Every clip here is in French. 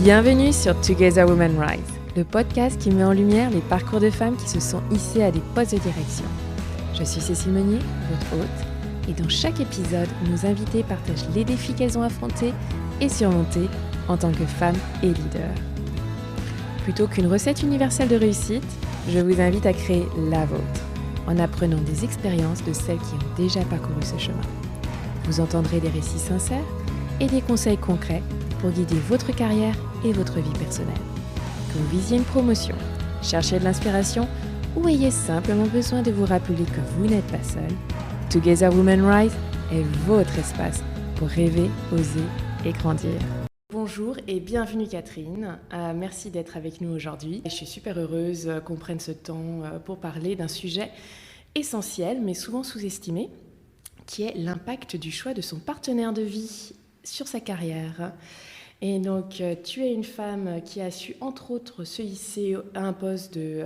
Bienvenue sur Together Women Rise, le podcast qui met en lumière les parcours de femmes qui se sont hissées à des postes de direction. Je suis Cécile Meunier, votre hôte, et dans chaque épisode, nos invités partagent les défis qu'elles ont affrontés et surmontés en tant que femmes et leaders. Plutôt qu'une recette universelle de réussite, je vous invite à créer la vôtre, en apprenant des expériences de celles qui ont déjà parcouru ce chemin. Vous entendrez des récits sincères et des conseils concrets pour guider votre carrière et votre vie personnelle. Que vous visiez une promotion, cherchiez de l'inspiration ou ayez simplement besoin de vous rappeler que vous n'êtes pas seul, Together Women Rise est votre espace pour rêver, oser et grandir. Bonjour et bienvenue Catherine, merci d'être avec nous aujourd'hui. Je suis super heureuse qu'on prenne ce temps pour parler d'un sujet essentiel mais souvent sous-estimé, qui est l'impact du choix de son partenaire de vie sur sa carrière. Et donc, tu es une femme qui a su, entre autres, se hisser à un poste de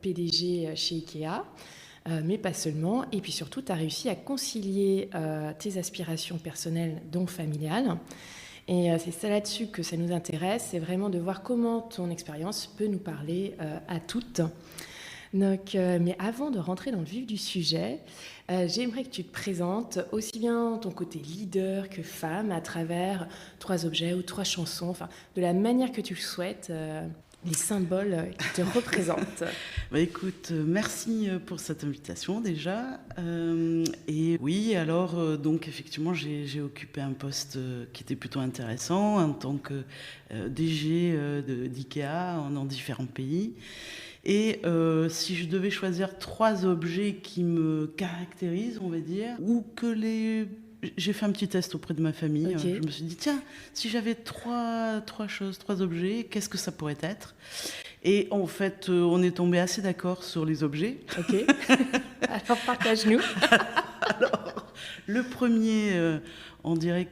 PDG chez Ikea, mais pas seulement. Et puis surtout, tu as réussi à concilier tes aspirations personnelles, dont familiales. Et c'est ça là-dessus que ça nous intéresse, c'est vraiment de voir comment ton expérience peut nous parler à toutes. Donc, mais avant de rentrer dans le vif du sujet, j'aimerais que tu te présentes aussi bien ton côté leader que femme à travers 3 objets ou 3 chansons, enfin, de la manière que tu le souhaites, les symboles qui te représentent. Écoute, merci pour cette invitation déjà. Et oui, alors donc effectivement, j'ai occupé un poste qui était plutôt intéressant en tant que DG d'IKEA dans différents pays. Et si je devais choisir 3 objets qui me caractérisent, on va dire, ou que les... J'ai fait un petit test auprès de ma famille. Okay. Je me suis dit, tiens, si j'avais 3 choses, 3 objets, qu'est-ce que ça pourrait être ? Et en fait, on est tombé assez d'accord sur les objets. Ok. Alors, partage-nous. Alors, le premier, je dirais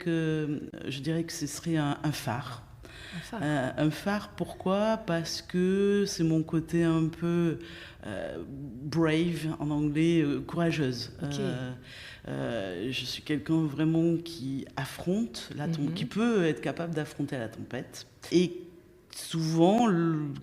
que ce serait un phare. Un phare, pourquoi ? Parce que c'est mon côté un peu brave, en anglais, courageuse. Okay. Je suis quelqu'un vraiment qui affronte qui peut être capable d'affronter la tempête. Et souvent,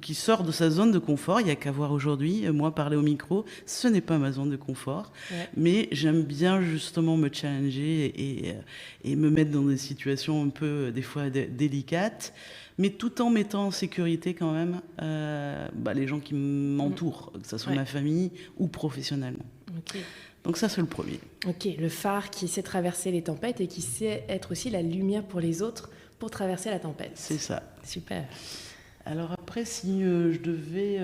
qui sort de sa zone de confort. Il n'y a qu'à voir aujourd'hui, moi parler au micro, ce n'est pas ma zone de confort, mais j'aime bien justement me challenger et me mettre dans des situations un peu, des fois, délicates, mais tout en mettant en sécurité quand même les gens qui m'entourent, que ce soit ma famille ou professionnellement. Okay. Donc ça, c'est le premier. Ok, le phare qui sait traverser les tempêtes et qui sait être aussi la lumière pour les autres pour traverser la tempête. C'est ça. Super. Alors après, si je devais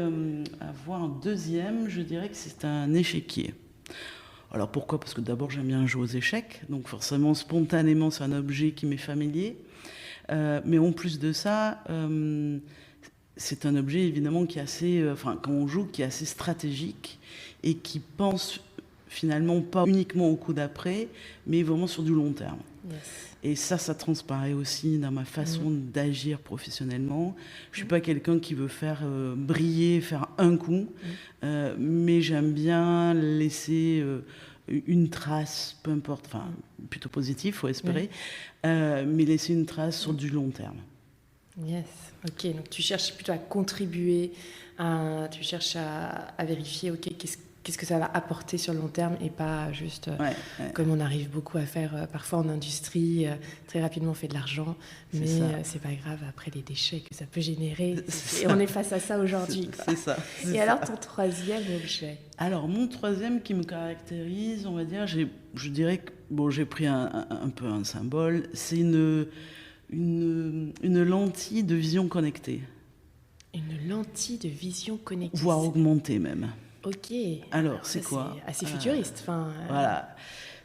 avoir un deuxième, je dirais que c'est un échiquier. Alors pourquoi ? Parce que d'abord, j'aime bien jouer aux échecs, donc forcément, spontanément, c'est un objet qui m'est familier. Mais en plus de ça, c'est un objet évidemment qui est assez, quand on joue, qui est assez stratégique et qui pense finalement pas uniquement au coup d'après, mais vraiment sur du long terme. Yes. Et ça transparaît aussi dans ma façon d'agir professionnellement. Je suis pas quelqu'un qui veut faire briller, faire un coup, mais j'aime bien laisser une trace, peu importe, plutôt positive, faut espérer, mais laisser une trace sur du long terme. Yes, ok, donc tu cherches plutôt à contribuer, tu cherches à vérifier, ok, qu'est-ce que ça va apporter sur le long terme et pas juste comme on arrive beaucoup à faire parfois en industrie, très rapidement on fait de l'argent, mais c'est pas grave après les déchets que ça peut générer et on est face à ça aujourd'hui. C'est ça. Et alors ton troisième objet ? Alors mon troisième qui me caractérise, on va dire, je dirais que j'ai pris un peu un symbole, c'est une lentille de vision connectée. Une lentille de vision connectée. Voire augmentée même. Ok. Alors c'est quoi ? C'est assez futuriste. Voilà.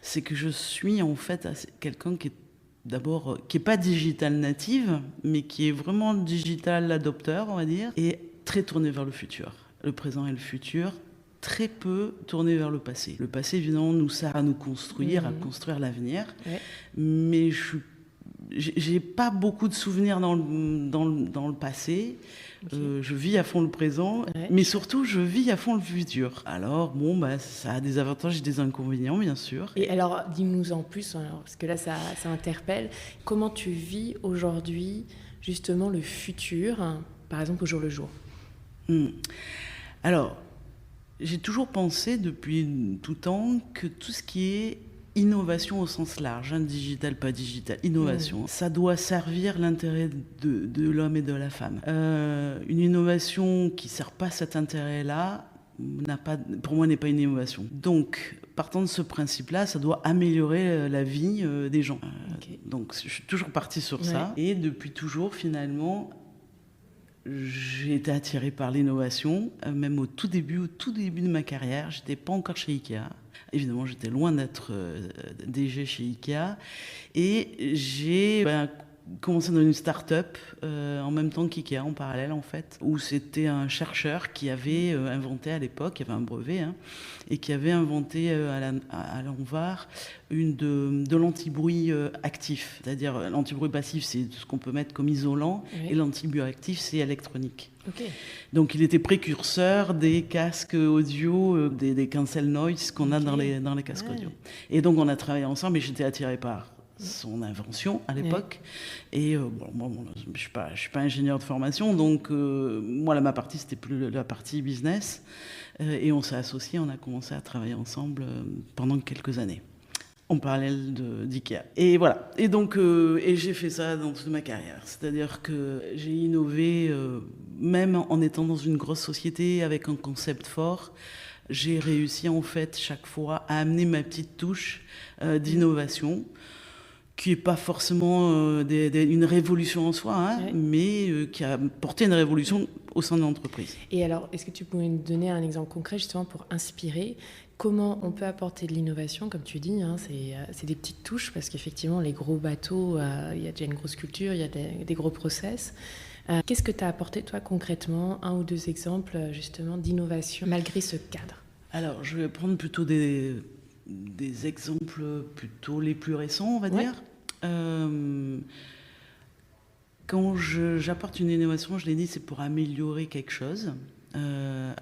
C'est que je suis en fait quelqu'un qui est d'abord, qui n'est pas digital native, mais qui est vraiment digital adopteur, on va dire, et très tourné vers le futur. Le présent et le futur, très peu tourné vers le passé. Le passé, évidemment, nous sert à nous construire, à construire l'avenir, mais je suis j'ai pas beaucoup de souvenirs dans le passé. Okay. Je vis à fond le présent, mais surtout je vis à fond le futur. Alors ça a des avantages et des inconvénients, bien sûr. Et alors dis-nous en plus, parce que là ça interpelle. Comment tu vis aujourd'hui justement le futur, par exemple au jour le jour? Alors, j'ai toujours pensé depuis tout temps que tout ce qui est innovation au sens large, digital, pas digital, innovation, ça doit servir l'intérêt de l'homme et de la femme. Une innovation qui ne sert pas cet intérêt-là, pour moi, n'est pas une innovation. Donc, partant de ce principe-là, ça doit améliorer la vie des gens. Okay. Donc, je suis toujours partie sur ça. Et depuis toujours, finalement, j'ai été attirée par l'innovation, même au tout début de ma carrière. Je n'étais pas encore chez Ikea. Évidemment, j'étais loin d'être DG chez Ikea. Et j'ai commencé dans une start-up en même temps qu'Ikea, en parallèle en fait, où c'était un chercheur qui avait inventé à l'époque, il y avait un brevet, et qui avait inventé à l'Anvar de l'antibruit actif. C'est-à-dire l'antibruit passif, c'est ce qu'on peut mettre comme isolant, et l'antibruit actif, c'est électronique. Okay. Donc il était précurseur des casques audio, des cancel noise qu'on a dans les casques audio. Et donc on a travaillé ensemble et j'étais attirée par son invention à l'époque. Et je suis pas ingénieur de formation, donc moi là, ma partie c'était plus la partie business. Et on s'est associés, on a commencé à travailler ensemble pendant quelques années. En parallèle d'IKEA. Et voilà. Et donc, j'ai fait ça dans toute ma carrière. C'est-à-dire que j'ai innové, même en étant dans une grosse société avec un concept fort, j'ai réussi en fait chaque fois à amener ma petite touche d'innovation, qui n'est pas forcément une révolution en soi, mais qui a porté une révolution au sein de l'entreprise. Et alors, est-ce que tu pourrais nous donner un exemple concret justement pour inspirer ? Comment on peut apporter de l'innovation, comme tu dis, c'est des petites touches, parce qu'effectivement, les gros bateaux, il y a déjà une grosse culture, il y a des gros process. Qu'est-ce que tu as apporté, toi, concrètement, un ou deux exemples, justement, d'innovation, malgré ce cadre ? Alors, je vais prendre plutôt des exemples plutôt les plus récents, on va dire. Quand j'apporte une innovation, je l'ai dit, c'est pour améliorer quelque chose.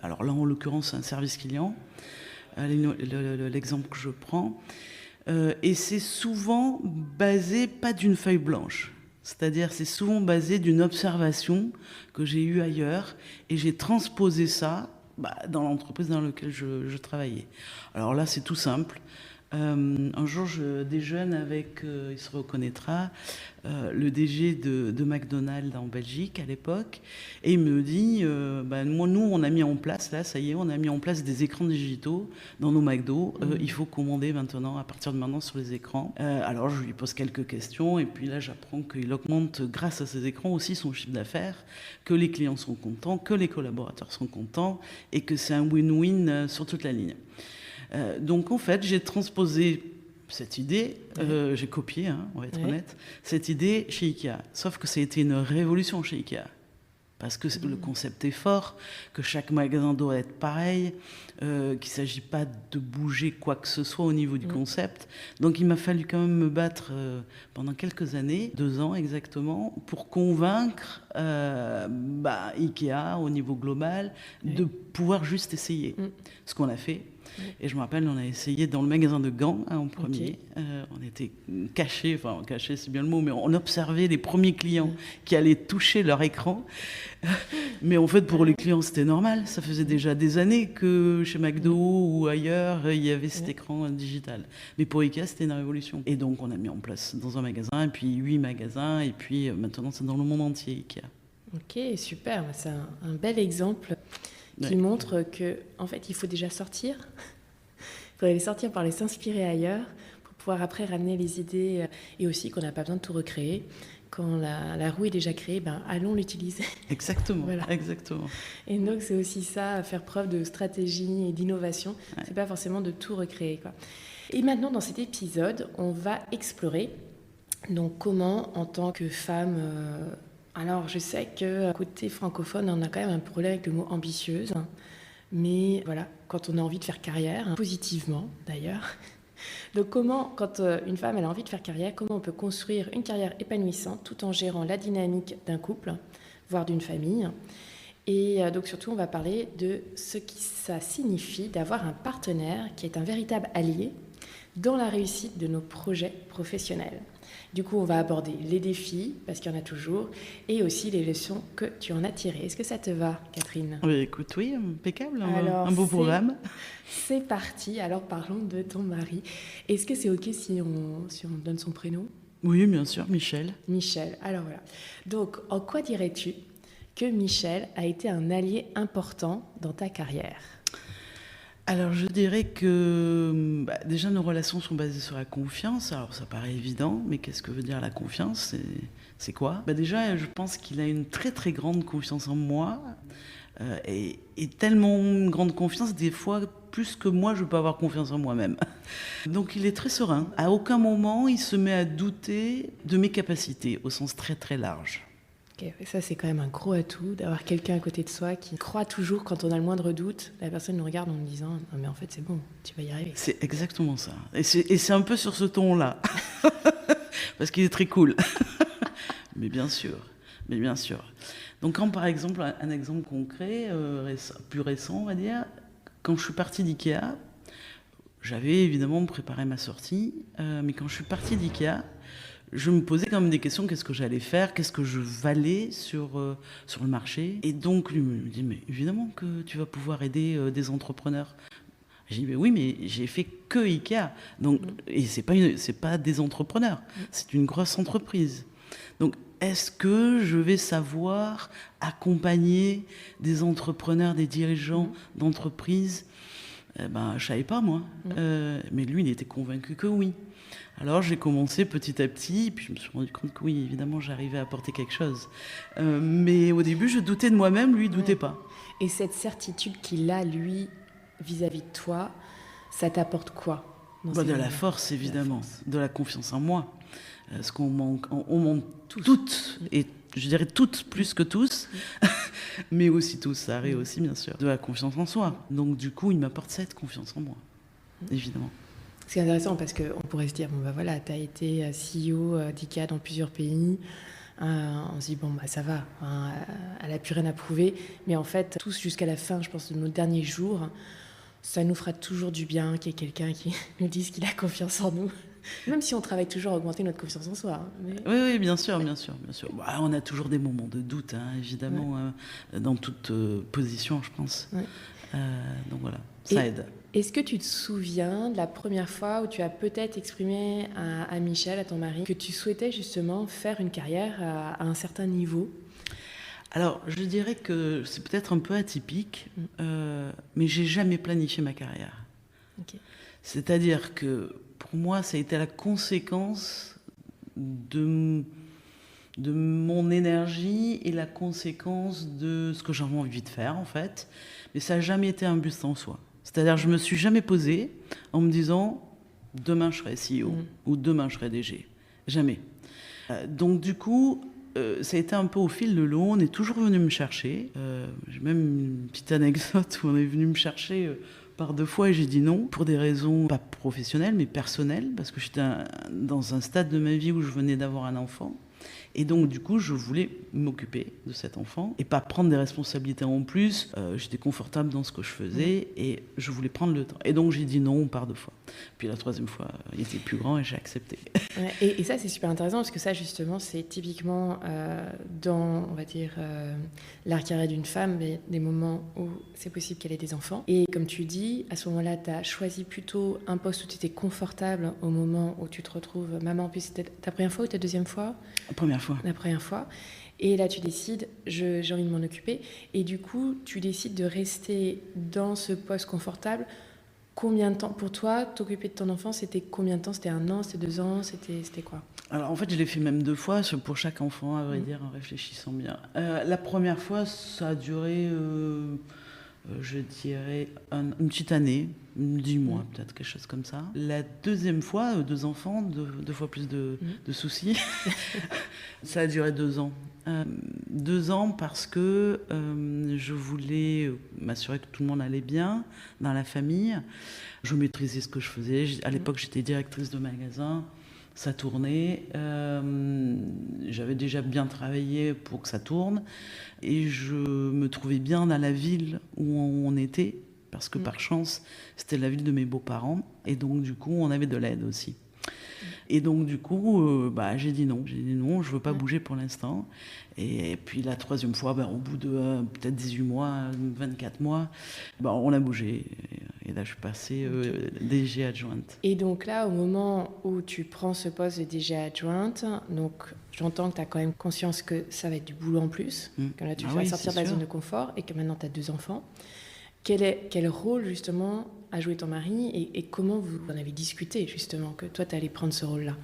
Alors là, en l'occurrence, un service client. L'exemple que je prends. Et c'est souvent basé, pas d'une feuille blanche, c'est-à-dire c'est souvent basé d'une observation que j'ai eue ailleurs et j'ai transposé ça dans l'entreprise dans laquelle je travaillais. Alors là, c'est tout simple. Un jour, je déjeune avec, il se reconnaîtra, le DG de McDonald's en Belgique à l'époque, et il me dit, nous, on a mis en place, là, ça y est, on a mis en place des écrans digitaux dans nos McDo. Il faut commander maintenant, à partir de maintenant, sur les écrans. Alors, je lui pose quelques questions, et puis là, j'apprends qu'il augmente, grâce à ces écrans, aussi son chiffre d'affaires, que les clients sont contents, que les collaborateurs sont contents, et que c'est un win-win sur toute la ligne. Donc en fait, j'ai transposé cette idée, j'ai copié, on va être honnête, cette idée chez Ikea. Sauf que ça a été une révolution chez Ikea. Parce que le concept est fort, que chaque magasin doit être pareil, qu'il ne s'agit pas de bouger quoi que ce soit au niveau du concept. Donc il m'a fallu quand même me battre pendant quelques années, 2 ans exactement, pour convaincre Ikea au niveau global de pouvoir juste essayer. Ce qu'on a fait. Et je me rappelle, on a essayé dans le magasin de Gand en premier. On était cachés, c'est bien le mot, mais on observait les premiers clients qui allaient toucher leur écran. Mais en fait, pour les clients, c'était normal. Ça faisait déjà des années que chez McDo ou ailleurs, il y avait cet écran digital. Mais pour Ikea, c'était une révolution. Et donc, on a mis en place dans un magasin, et puis 8 magasins, et puis maintenant, c'est dans le monde entier, Ikea. Ok, super. C'est un bel exemple qui montre que, en fait, il faut déjà sortir. Il faut aller sortir pour aller s'inspirer ailleurs, pour pouvoir après ramener les idées, et aussi qu'on n'a pas besoin de tout recréer. Quand la roue est déjà créée, allons l'utiliser. Exactement, voilà. Exactement. Et donc, c'est aussi ça, faire preuve de stratégie et d'innovation. C'est pas forcément de tout recréer, quoi. Et maintenant, dans cet épisode, on va explorer donc comment, en tant que femme... Alors, je sais que côté francophone, on a quand même un problème avec le mot ambitieuse. Mais voilà, quand on a envie de faire carrière, positivement d'ailleurs, Donc comment, quand une femme elle a envie de faire carrière, comment on peut construire une carrière épanouissante tout en gérant la dynamique d'un couple, voire d'une famille. Et donc surtout, on va parler de ce que ça signifie d'avoir un partenaire qui est un véritable allié dans la réussite de nos projets professionnels. Du coup, on va aborder les défis, parce qu'il y en a toujours, et aussi les leçons que tu en as tirées. Est-ce que ça te va, Catherine ? Écoute, oui, impeccable, Alors, un beau programme. C'est parti, alors parlons de ton mari. Est-ce que c'est OK si on donne son prénom ? Oui, bien sûr, Michel. Michel, alors voilà. Donc, en quoi dirais-tu que Michel a été un allié important dans ta carrière ? Alors, je dirais que déjà, nos relations sont basées sur la confiance. Alors, ça paraît évident, mais qu'est-ce que veut dire la confiance ? C'est quoi ? Déjà, je pense qu'il a une très, très grande confiance en moi. Et tellement grande confiance, des fois, plus que moi, je peux avoir confiance en moi-même. Donc, il est très serein. À aucun moment, il se met à douter de mes capacités, au sens très, très large. Okay, ça, c'est quand même un gros atout, d'avoir quelqu'un à côté de soi qui croit toujours, quand on a le moindre doute, la personne nous regarde en nous disant « Non, mais en fait, c'est bon, tu vas y arriver. » C'est exactement ça. Et c'est un peu sur ce ton-là. Parce qu'il est très cool. Mais bien sûr. Donc quand, par exemple, un exemple concret, plus récent, on va dire, quand je suis partie d'IKEA, j'avais évidemment préparé ma sortie, mais quand je suis partie d'IKEA, je me posais quand même des questions, qu'est-ce que j'allais faire, qu'est-ce que je valais sur le marché. Et donc, lui me dit, mais évidemment que tu vas pouvoir aider des entrepreneurs. J'ai dit, mais oui, mais j'ai fait que IKEA. Donc, et c'est pas des entrepreneurs, c'est une grosse entreprise. Donc, est-ce que je vais savoir accompagner des entrepreneurs, des dirigeants d'entreprises ? Je ne savais pas, moi. Mais lui, il était convaincu que oui. Alors, j'ai commencé petit à petit, puis je me suis rendu compte que oui, évidemment, j'arrivais à apporter quelque chose. Mais au début, je doutais de moi-même, lui, il ne doutait pas. Et cette certitude qu'il a, lui, vis-à-vis de toi, ça t'apporte quoi ? De la force, évidemment, de la confiance en moi. Parce qu'on manque, on manque toutes, et je dirais toutes plus que tous, mais aussi tous, ça arrive aussi, bien sûr, de la confiance en soi. Donc, du coup, il m'apporte cette confiance en moi, évidemment. C'est intéressant parce qu'on pourrait se dire, bon, voilà, tu as été CEO d'IKEA dans plusieurs pays. On se dit, ça va, elle n'a plus rien à prouver. Mais en fait, tous jusqu'à la fin, je pense, de nos derniers jours, ça nous fera toujours du bien qu'il y ait quelqu'un qui nous dise qu'il a confiance en nous. Même si on travaille toujours à augmenter notre confiance en soi. Mais... Oui, bien sûr. On a toujours des moments de doute, évidemment, dans toute position, je pense. Ouais. Donc voilà, ça aide. Est-ce que tu te souviens de la première fois où tu as peut-être exprimé à Michel, à ton mari, que tu souhaitais justement faire une carrière à un certain niveau ? Alors, je dirais que c'est peut-être un peu atypique, mais j'ai jamais planifié ma carrière. Okay. C'est-à-dire que pour moi, ça a été la conséquence de mon énergie et la conséquence de ce que j'avais envie de faire, en fait. Mais ça n'a jamais été un but en soi. C'est-à-dire que je ne me suis jamais posée en me disant « demain, je serai CEO ou « demain, je serai DG ». Jamais. Donc, du coup, ça a été un peu au fil de l'eau. On est toujours venu me chercher. J'ai même une petite anecdote où on est venu me chercher par 2 fois et j'ai dit non pour des raisons pas professionnelles mais personnelles parce que j'étais dans un stade de ma vie où je venais d'avoir un enfant. Et donc, du coup, je voulais m'occuper de cet enfant et pas prendre des responsabilités en plus. J'étais confortable dans ce que je faisais et je voulais prendre le temps. Et donc, j'ai dit non par 2 fois. Puis la 3e fois, il était plus grand et j'ai accepté. Et ça, c'est super intéressant parce que ça, justement, c'est typiquement dans, on va dire, la carrière d'une femme, mais des moments où c'est possible qu'elle ait des enfants. Et comme tu dis, à ce moment-là, tu as choisi plutôt un poste où tu étais confortable au moment où tu te retrouves maman. Puis c'était ta première fois ou ta 2e fois ? La première fois. Et là, tu décides, j'ai envie de m'en occuper. Et du coup, tu décides de rester dans ce poste confortable. Combien de temps pour toi, t'occuper de ton enfant, c'était combien de temps ? C'était 1 an, c'était 2 ans, c'était quoi ? Alors en fait, je l'ai fait même 2 fois pour chaque enfant, à vrai dire, en réfléchissant bien. La première fois, ça a duré, je dirais, une petite année. 10 mois, peut-être, quelque chose comme ça. La deuxième fois, 2 enfants, deux fois plus de soucis. Ça a duré 2 ans. 2 ans parce que je voulais m'assurer que tout le monde allait bien dans la famille. Je maîtrisais ce que je faisais. À l'époque, j'étais directrice de magasin. Ça tournait. J'avais déjà bien travaillé pour que ça tourne. Et je me trouvais bien dans la ville où on était. Parce que par chance, c'était la ville de mes beaux-parents. Et donc, du coup, on avait de l'aide aussi. Et donc, du coup, j'ai dit non. J'ai dit non, je ne veux pas bouger pour l'instant. Et puis, la troisième fois, au bout de peut-être 18 mois, 24 mois, on a bougé. Et là, je suis passée DG adjointe. Et donc là, au moment où tu prends ce poste de DG adjointe, donc j'entends que tu as quand même conscience que ça va être du boulot en plus, que là, tu vas sortir de la zone de confort et que maintenant, tu as 2 enfants. Quel rôle, justement, a joué ton mari et comment vous en avez discuté, justement, que toi, tu allais prendre ce rôle-là?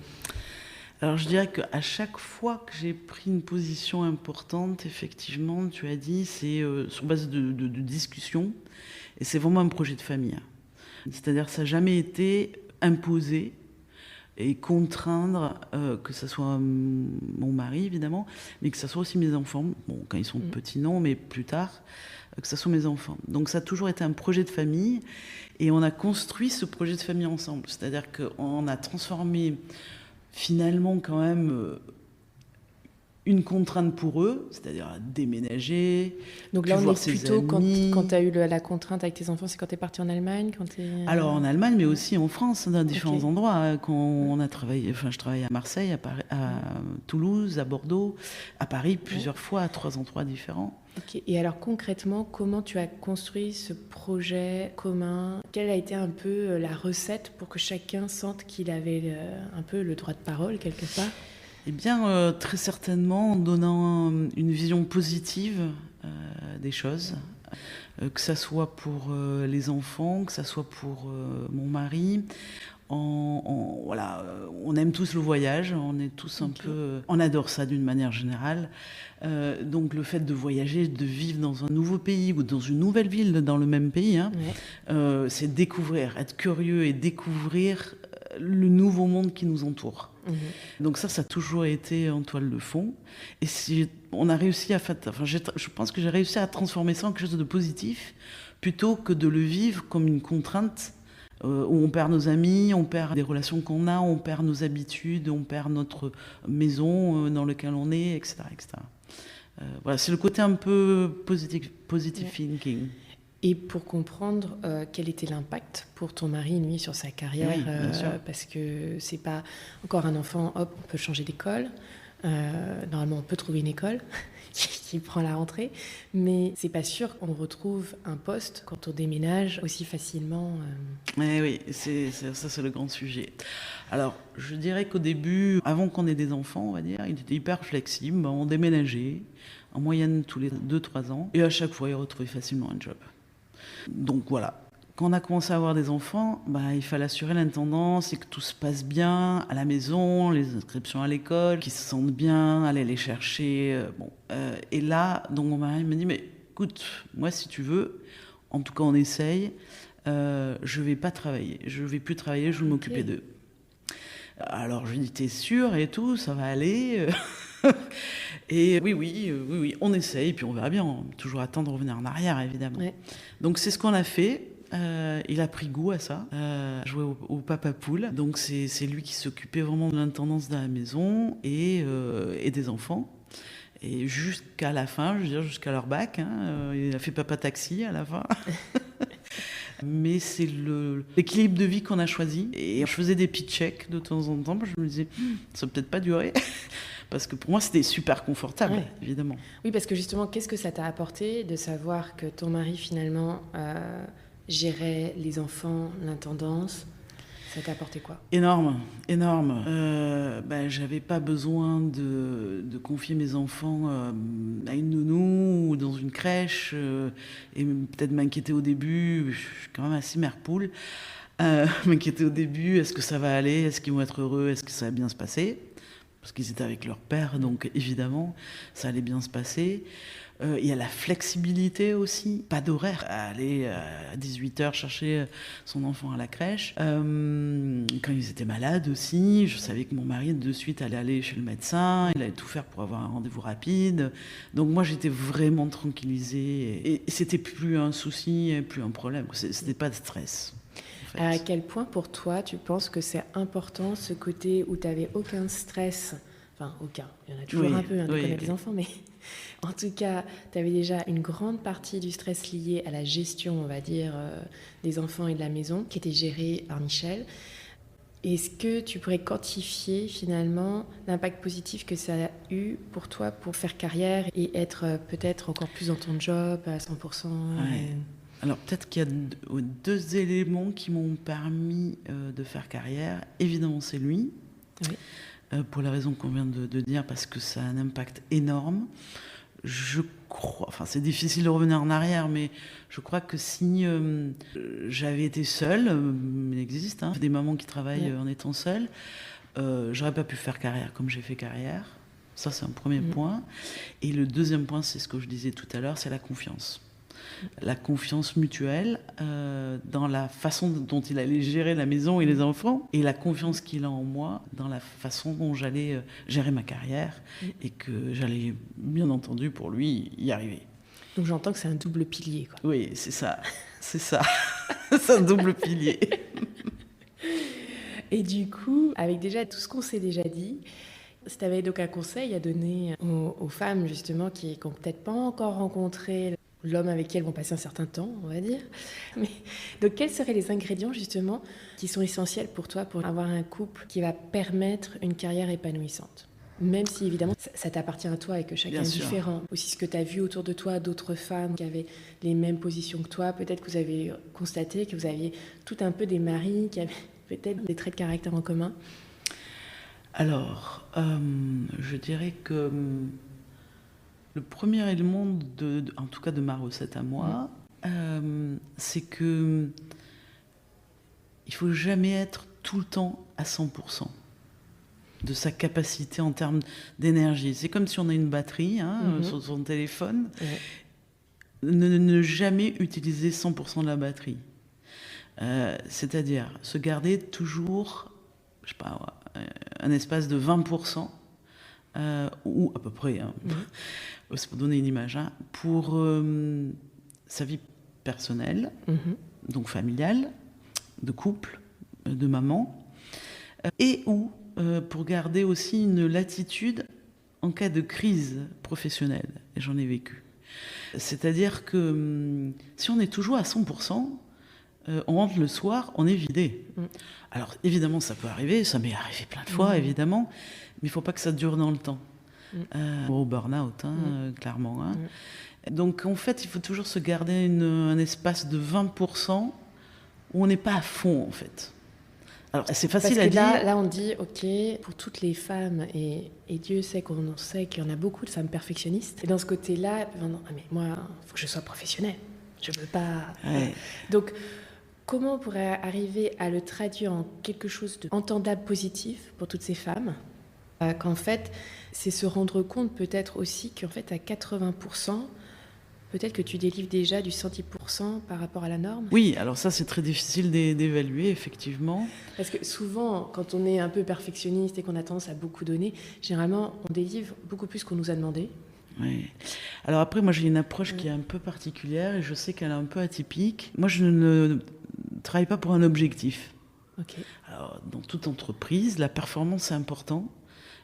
Alors, je dirais qu'à chaque fois que j'ai pris une position importante, effectivement, tu as dit, c'est sur base de discussion. Et c'est vraiment un projet de famille. C'est-à-dire que ça n'a jamais été imposé et contraindre, que ce soit mon mari, évidemment, mais que ce soit aussi mes enfants. Bon, quand ils sont petits, non, mais plus tard, que ce soit mes enfants. Donc ça a toujours été un projet de famille et on a construit ce projet de famille ensemble. C'est-à-dire qu'on a transformé finalement quand même une contrainte pour eux, c'est-à-dire déménager. Donc là, on est plutôt quand tu as eu la contrainte avec tes enfants, c'est quand tu es partie en Allemagne Alors en Allemagne, mais aussi en France, dans différents endroits. Quand on a travaillé, je travaillais à Marseille, à Paris, à Toulouse, à Bordeaux, à Paris, plusieurs fois, à 3 endroits différents. Okay. Et alors concrètement, comment tu as construit ce projet commun? Quelle a été un peu la recette pour que chacun sente qu'il avait un peu le droit de parole quelque part? Eh bien, très certainement en donnant une vision positive des choses, que ça soit pour les enfants, que ça soit pour mon mari. On aime tous le voyage, on est tous un peu... On adore ça d'une manière générale. Donc le fait de voyager, de vivre dans un nouveau pays ou dans une nouvelle ville dans le même pays, c'est découvrir, être curieux et découvrir le nouveau monde qui nous entoure. Donc ça a toujours été en toile de fond. Et on a réussi je pense que j'ai réussi à transformer ça en quelque chose de positif, plutôt que de le vivre comme une contrainte où on perd nos amis, on perd des relations qu'on a, on perd nos habitudes, on perd notre maison dans laquelle on est, etc. Voilà, c'est le côté un peu positive thinking. Et pour comprendre quel était l'impact pour ton mari, lui, sur sa carrière, parce que c'est pas encore un enfant, hop, on peut changer d'école. Normalement, on peut trouver une école qui prend la rentrée, mais c'est pas sûr qu'on retrouve un poste quand on déménage aussi facilement. Oui, ça c'est le grand sujet. Alors, je dirais qu'au début, avant qu'on ait des enfants, on va dire, il était hyper flexible. On déménageait en moyenne tous les 2-3 ans, et à chaque fois, il retrouvait facilement un job. Donc voilà, quand on a commencé à avoir des enfants, il fallait assurer l'intendance et que tout se passe bien à la maison, les inscriptions à l'école, qu'ils se sentent bien, aller les chercher. Et là, donc mon mari me dit, mais écoute, moi si tu veux, en tout cas on essaye, je vais pas travailler, je vais plus travailler, je vais m'occuper d'eux. Alors je lui dis, t'es sûr et tout, ça va aller Et oui, on essaye, et puis on verra bien. On peut toujours attendre de revenir en arrière, évidemment. Ouais. Donc c'est ce qu'on a fait. Il a pris goût à ça, jouer au papa poule. Donc c'est lui qui s'occupait vraiment de l'intendance de la maison et des enfants. Et jusqu'à la fin, je veux dire jusqu'à leur bac, il a fait papa taxi à la fin. Mais c'est l'équilibre de vie qu'on a choisi. Et je faisais des pitch checks de temps en temps. Je me disais, ça peut peut-être pas durer. Parce que pour moi, c'était super confortable, évidemment. Oui, parce que justement, qu'est-ce que ça t'a apporté de savoir que ton mari, finalement, gérait les enfants, l'intendance? Ça t'a apporté quoi? Énorme. J'avais pas besoin de confier mes enfants à une nounou ou dans une crèche et peut-être m'inquiéter au début. Je suis quand même assez mère poule. M'inquiéter au début, est-ce que ça va aller? Est-ce qu'ils vont être heureux? Est-ce que ça va bien se passer? Parce qu'ils étaient avec leur père, donc évidemment, ça allait bien se passer. Il y a la flexibilité aussi, pas d'horaire. Aller à 18h chercher son enfant à la crèche. Quand ils étaient malades aussi, je savais que mon mari de suite allait aller chez le médecin, il allait tout faire pour avoir un rendez-vous rapide. Donc moi j'étais vraiment tranquillisée et c'était plus un souci, plus un problème. C'était pas de stress. En fait. À quel point pour toi tu penses que c'est important ce côté où tu n'avais aucun stress? Enfin, aucun. Il y en a toujours un peu, de connaître les enfants, mais en tout cas, tu avais déjà une grande partie du stress lié à la gestion, on va dire, des enfants et de la maison, qui était gérée par Michel. Est-ce que tu pourrais quantifier finalement l'impact positif que ça a eu pour toi pour faire carrière et être peut-être encore plus dans ton job à 100%? Alors peut-être qu'il y a deux éléments qui m'ont permis de faire carrière. Évidemment, c'est lui. Oui. Pour la raison qu'on vient de dire, parce que ça a un impact énorme. Je crois, enfin c'est difficile de revenir en arrière, mais je crois que si j'avais été seule, il existe des mamans qui travaillent en étant seules, j'aurais pas pu faire carrière comme j'ai fait carrière. Ça c'est un premier point. Et le deuxième point, c'est ce que je disais tout à l'heure, c'est la confiance. La confiance mutuelle dans la façon dont il allait gérer la maison et les enfants, et la confiance qu'il a en moi dans la façon dont j'allais gérer ma carrière et que j'allais, bien entendu, pour lui, y arriver. Donc j'entends que c'est un double pilier, quoi. Oui, c'est ça. C'est ça. C'est un double pilier. Et du coup, avec déjà tout ce qu'on s'est déjà dit, si tu avais donc un conseil à donner aux femmes, justement, qui n'ont peut-être pas encore rencontré l'homme avec qui elles vont passer un certain temps, on va dire. Mais, donc, quels seraient les ingrédients, justement, qui sont essentiels pour toi pour avoir un couple qui va permettre une carrière épanouissante? Même si, évidemment, ça t'appartient à toi et que chacun est différent. Aussi, ce que tu as vu autour de toi, d'autres femmes qui avaient les mêmes positions que toi, peut-être que vous avez constaté que vous aviez tout un peu des maris qui avaient peut-être des traits de caractère en commun. Alors, je dirais que le premier élément, en tout cas de ma recette à moi, c'est que il faut jamais être tout le temps à 100% de sa capacité en termes d'énergie. C'est comme si on a une batterie sur son téléphone. Ne jamais utiliser 100% de la batterie. C'est-à-dire se garder toujours, je sais pas, un espace de 20%, ou à peu près, c'est pour donner une image, pour sa vie personnelle, donc familiale, de couple, de maman, et ou pour garder aussi une latitude en cas de crise professionnelle. Et j'en ai vécu. C'est-à-dire que si on est toujours à 100%, on rentre le soir, on est vidé. Alors évidemment, ça peut arriver, ça m'est arrivé plein de fois, évidemment, mais il ne faut pas que ça dure dans le temps. Au burn-out, clairement. Donc en fait, il faut toujours se garder un espace de 20% où on n'est pas à fond, en fait. Alors c'est facile à dire. Là, on dit, ok, pour toutes les femmes, et Dieu sait qu'on sait qu'il y en a beaucoup de femmes perfectionnistes. Et dans ce côté-là, non, mais moi, il faut que je sois professionnelle. Je ne veux pas... Donc, comment on pourrait arriver à le traduire en quelque chose d'entendable, positif pour toutes ces femmes, qu'en fait, c'est se rendre compte peut-être aussi qu'en fait, à 80%, peut-être que tu délivres déjà du 110% par rapport à la norme. Oui, alors ça, c'est très difficile d'évaluer, effectivement. Parce que souvent, quand on est un peu perfectionniste et qu'on a tendance à beaucoup donner, généralement, on délivre beaucoup plus qu'on nous a demandé. Oui. Alors après, moi, j'ai une approche qui est un peu particulière et je sais qu'elle est un peu atypique. Moi, je ne travaille pas pour un objectif. Okay. Alors, dans toute entreprise, la performance, c'est important.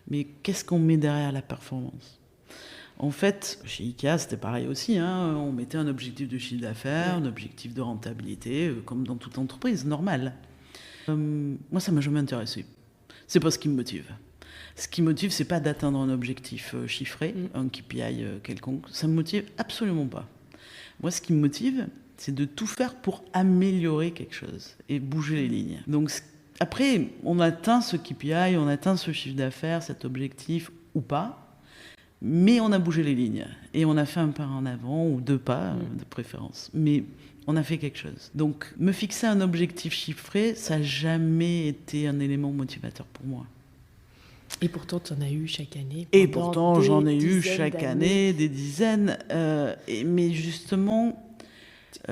Mais qu'est-ce qu'on met derrière la performance ? En fait, chez Ikea, c'était pareil aussi. On mettait un objectif de chiffre d'affaires, un objectif de rentabilité, comme dans toute entreprise, normal. Moi, ça ne m'a jamais intéressé. C'est pas ce qui me motive. Ce qui me motive, c'est pas d'atteindre un objectif chiffré, un KPI quelconque. Ça me motive absolument pas. Moi, ce qui me motive, c'est de tout faire pour améliorer quelque chose et bouger les lignes. Donc, après, on atteint ce KPI, on atteint ce chiffre d'affaires, cet objectif ou pas, mais on a bougé les lignes et on a fait un pas en avant ou 2 pas de préférence. Mais on a fait quelque chose. Donc, me fixer un objectif chiffré, ça n'a jamais été un élément motivateur pour moi. Et pourtant, tu en as eu chaque année. Et pourtant, j'en ai eu chaque année des dizaines. Mais justement,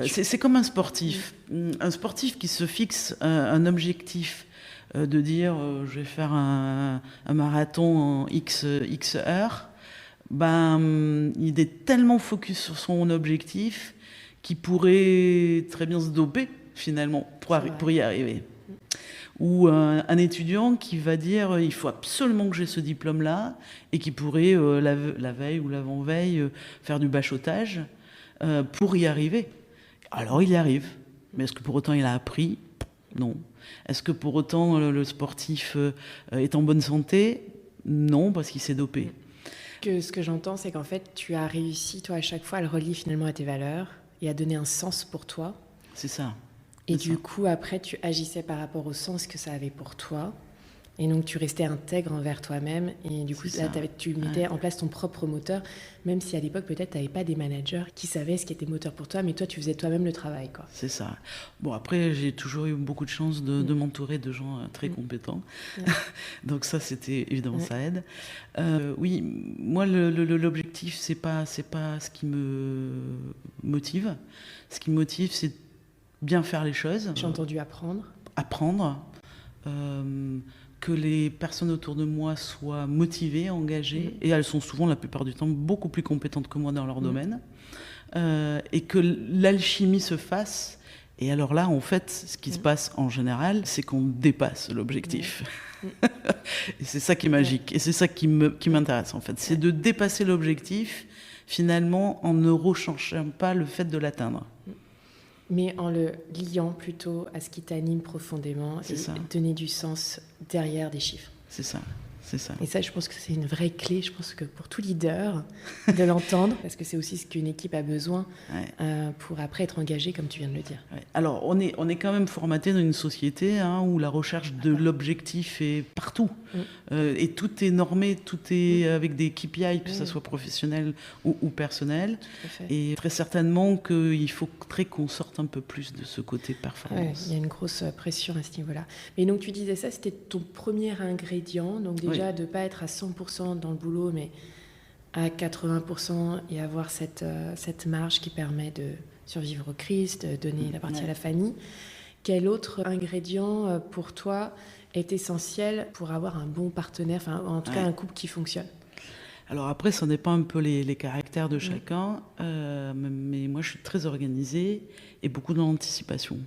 c'est comme un sportif. Un sportif qui se fixe un objectif de dire je vais faire un marathon en X heures. Il est tellement focus sur son objectif qu'il pourrait très bien se doper finalement pour y arriver. Ou un étudiant qui va dire il faut absolument que j'ai ce diplôme-là et qui pourrait la veille ou l'avant-veille faire du bachotage pour y arriver. Alors il y arrive. Mais est-ce que pour autant il a appris ? Non. Est-ce que pour autant le sportif est en bonne santé ? Non, parce qu'il s'est dopé. Ce que j'entends, c'est qu'en fait, tu as réussi, toi, à chaque fois, à le relier finalement à tes valeurs et à donner un sens pour toi. C'est ça. Et du coup, après, tu agissais par rapport au sens que ça avait pour toi. Et donc, tu restais intègre envers toi-même. Et du coup, là, tu mettais en place ton propre moteur, même si à l'époque, peut-être, tu n'avais pas des managers qui savaient ce qui était moteur pour toi, mais toi, tu faisais toi-même le travail, quoi. C'est ça. Bon, après, j'ai toujours eu beaucoup de chance de m'entourer de gens très compétents. Ouais. Donc ça, c'était évidemment, ça aide. Oui, moi, l'objectif, c'est pas ce qui me motive. Ce qui me motive, c'est bien faire les choses. J'ai entendu apprendre. Que les personnes autour de moi soient motivées, engagées, et elles sont souvent, la plupart du temps, beaucoup plus compétentes que moi dans leur domaine, et que l'alchimie se fasse. Et alors là, en fait, ce qui se passe en général, c'est qu'on dépasse l'objectif. Et c'est ça qui est magique, et c'est ça qui m'intéresse, en fait. C'est de dépasser l'objectif, finalement, en ne recherchant pas le fait de l'atteindre. Mais en le liant plutôt à ce qui t'anime profondément et donner du sens derrière des chiffres. C'est ça. Et ça, je pense que c'est une vraie clé, je pense que pour tout leader, de l'entendre, parce que c'est aussi ce qu'une équipe a besoin pour après être engagée, comme tu viens de le dire. Ouais. Alors, on est quand même formaté dans une société où la recherche de l'objectif est partout. Et tout est normé, tout est avec des KPI, que ce soit professionnel ou personnel. Et très certainement qu'il faudrait qu'on sorte un peu plus de ce côté performance. Il y a une grosse pression à ce niveau-là. Mais donc, tu disais ça, c'était ton premier ingrédient, donc déjà de ne pas être à 100% dans le boulot, mais à 80% et avoir cette marge qui permet de survivre aux crises, de donner la partie à la famille. Quel autre ingrédient pour toi est essentiel pour avoir un bon partenaire, enfin en tout cas un couple qui fonctionne? Alors après, ça dépend un peu les caractères de chacun, mais moi je suis très organisée et beaucoup dans l'anticipation.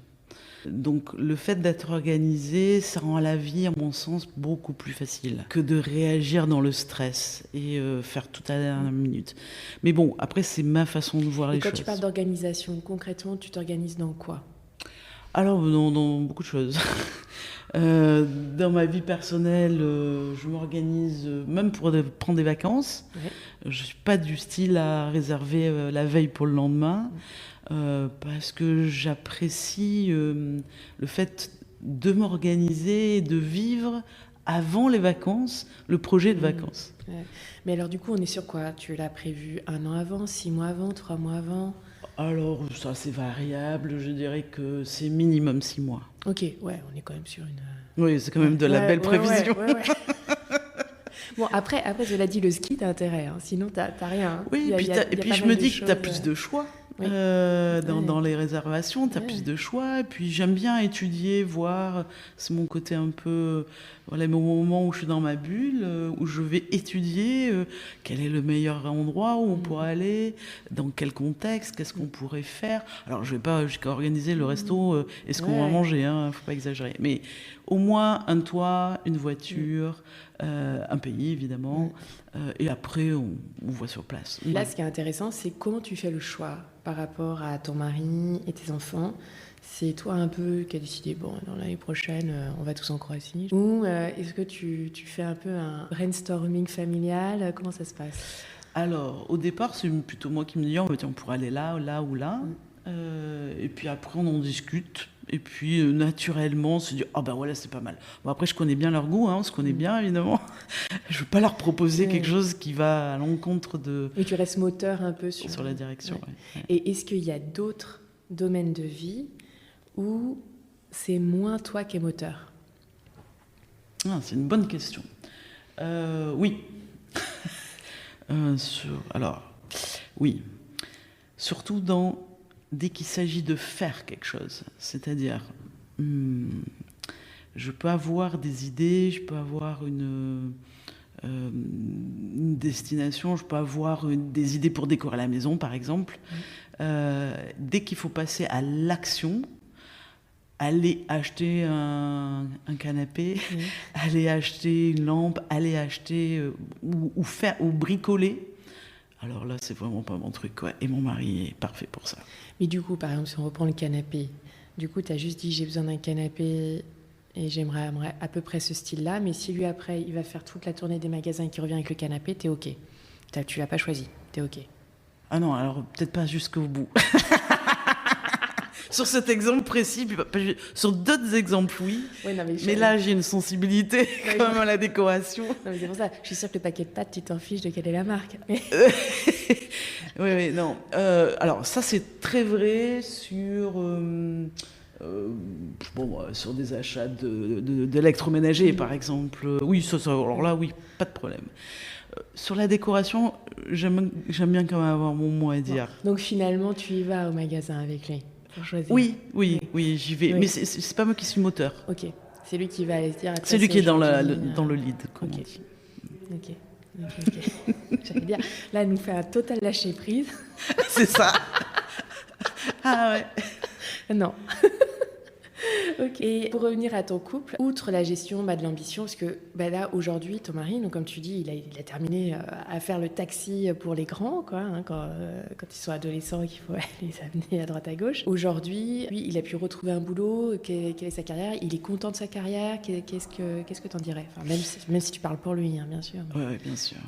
Donc le fait d'être organisé, ça rend la vie, à mon sens, beaucoup plus facile que de réagir dans le stress et faire tout à la dernière minute. Mais bon, après, c'est ma façon de voir les choses. Et quand tu parles d'organisation, concrètement, tu t'organises dans quoi ? Alors, dans beaucoup de choses. Dans ma vie personnelle, je m'organise même pour prendre des vacances. Je ne suis pas du style à réserver la veille pour le lendemain. Parce que j'apprécie le fait de m'organiser et de vivre avant les vacances, le projet de vacances. Mais alors du coup, on est sur quoi ? Tu l'as prévu 1 an avant, 6 mois avant, 3 mois avant ? Alors ça c'est variable, je dirais que c'est minimum 6 mois. Ok, on est quand même sur une... Oui, c'est quand même de la belle prévision. Bon, après, cela dit, le ski, t'as intérêt, sinon t'as rien. Oui, et puis je me dis que t'as plus de choix. Dans les réservations, tu as plus de choix. Et puis j'aime bien étudier, voir. C'est mon côté un peu... Voilà, mon moment où je suis dans ma bulle, où je vais étudier quel est le meilleur endroit où on pourrait aller, dans quel contexte, qu'est-ce qu'on pourrait faire. Alors je ne vais pas jusqu'à organiser le resto et ce qu'on va manger, faut pas exagérer. Mais au moins un toit, une voiture, un pays évidemment, et après on voit sur place. Là, ce qui est intéressant, c'est comment tu fais le choix par rapport à ton mari et tes enfants. C'est toi un peu qui as décidé, bon, dans l'année prochaine, on va tous en Croatie. Ou est-ce que tu fais un peu un brainstorming familial ? Comment ça se passe ? Alors, au départ, c'est plutôt moi qui me dis, on pourrait aller là ou là. Et puis après, on en discute. Et puis, naturellement, on se dit, voilà, c'est pas mal. Bon, après, je connais bien leur goût, on se connaît bien, évidemment. Je ne veux pas leur proposer quelque chose qui va à l'encontre de... Et tu restes moteur un peu sur la direction. Et est-ce qu'il y a d'autres domaines de vie où c'est moins toi qui es moteur ? C'est une bonne question. Oui. Alors, oui. Surtout dès qu'il s'agit de faire quelque chose. C'est-à-dire, je peux avoir des idées, je peux avoir une destination, je peux avoir des idées pour décorer la maison, par exemple. Dès qu'il faut passer à l'action, aller acheter un canapé, aller acheter une lampe, aller acheter ou faire ou bricoler. Alors là, c'est vraiment pas mon truc, quoi. Et mon mari est parfait pour ça. Mais du coup, par exemple, si on reprend le canapé, du coup, tu as juste dit j'ai besoin d'un canapé et j'aimerais à peu près ce style-là. Mais si lui, après, il va faire toute la tournée des magasins et qu'il revient avec le canapé, t'es OK. Tu l'as pas choisi, t'es OK. Ah non, alors peut-être pas jusqu'au bout. Sur cet exemple précis, sur d'autres exemples, oui. Ouais, non, mais là, j'ai une sensibilité quand même à la décoration. Non, mais c'est pour ça. Je suis sûre que le paquet de pâtes, tu t'en fiches de quelle est la marque. Oui, non. Alors, ça, c'est très vrai sur des achats d'électroménager, par exemple. Oui, ça, alors là, oui, pas de problème. Sur la décoration, j'aime bien quand même avoir mon mot à dire. Bon. Donc finalement, tu y vas au magasin avec lui pour choisir. Oui, j'y vais. Oui. Mais c'est pas moi qui suis moteur. Ok, c'est lui qui va aller se dire. C'est lui qui est dans le lead, comme on dit. Ok. J'allais dire, là, elle nous fait un total lâcher prise. C'est ça. Ah ouais. Non. Ok. Et pour revenir à ton couple, outre la gestion de l'ambition, parce que là aujourd'hui, ton mari, donc, comme tu dis, il a terminé à faire le taxi pour les grands, quoi, hein, quand ils sont adolescents, qu'il faut les amener à droite à gauche. Aujourd'hui, lui, il a pu retrouver un boulot. Quelle est sa carrière? Il est content de sa carrière. Qu'est-ce que t'en dirais? Enfin, même si tu parles pour lui, hein, bien sûr. Oui, bien sûr.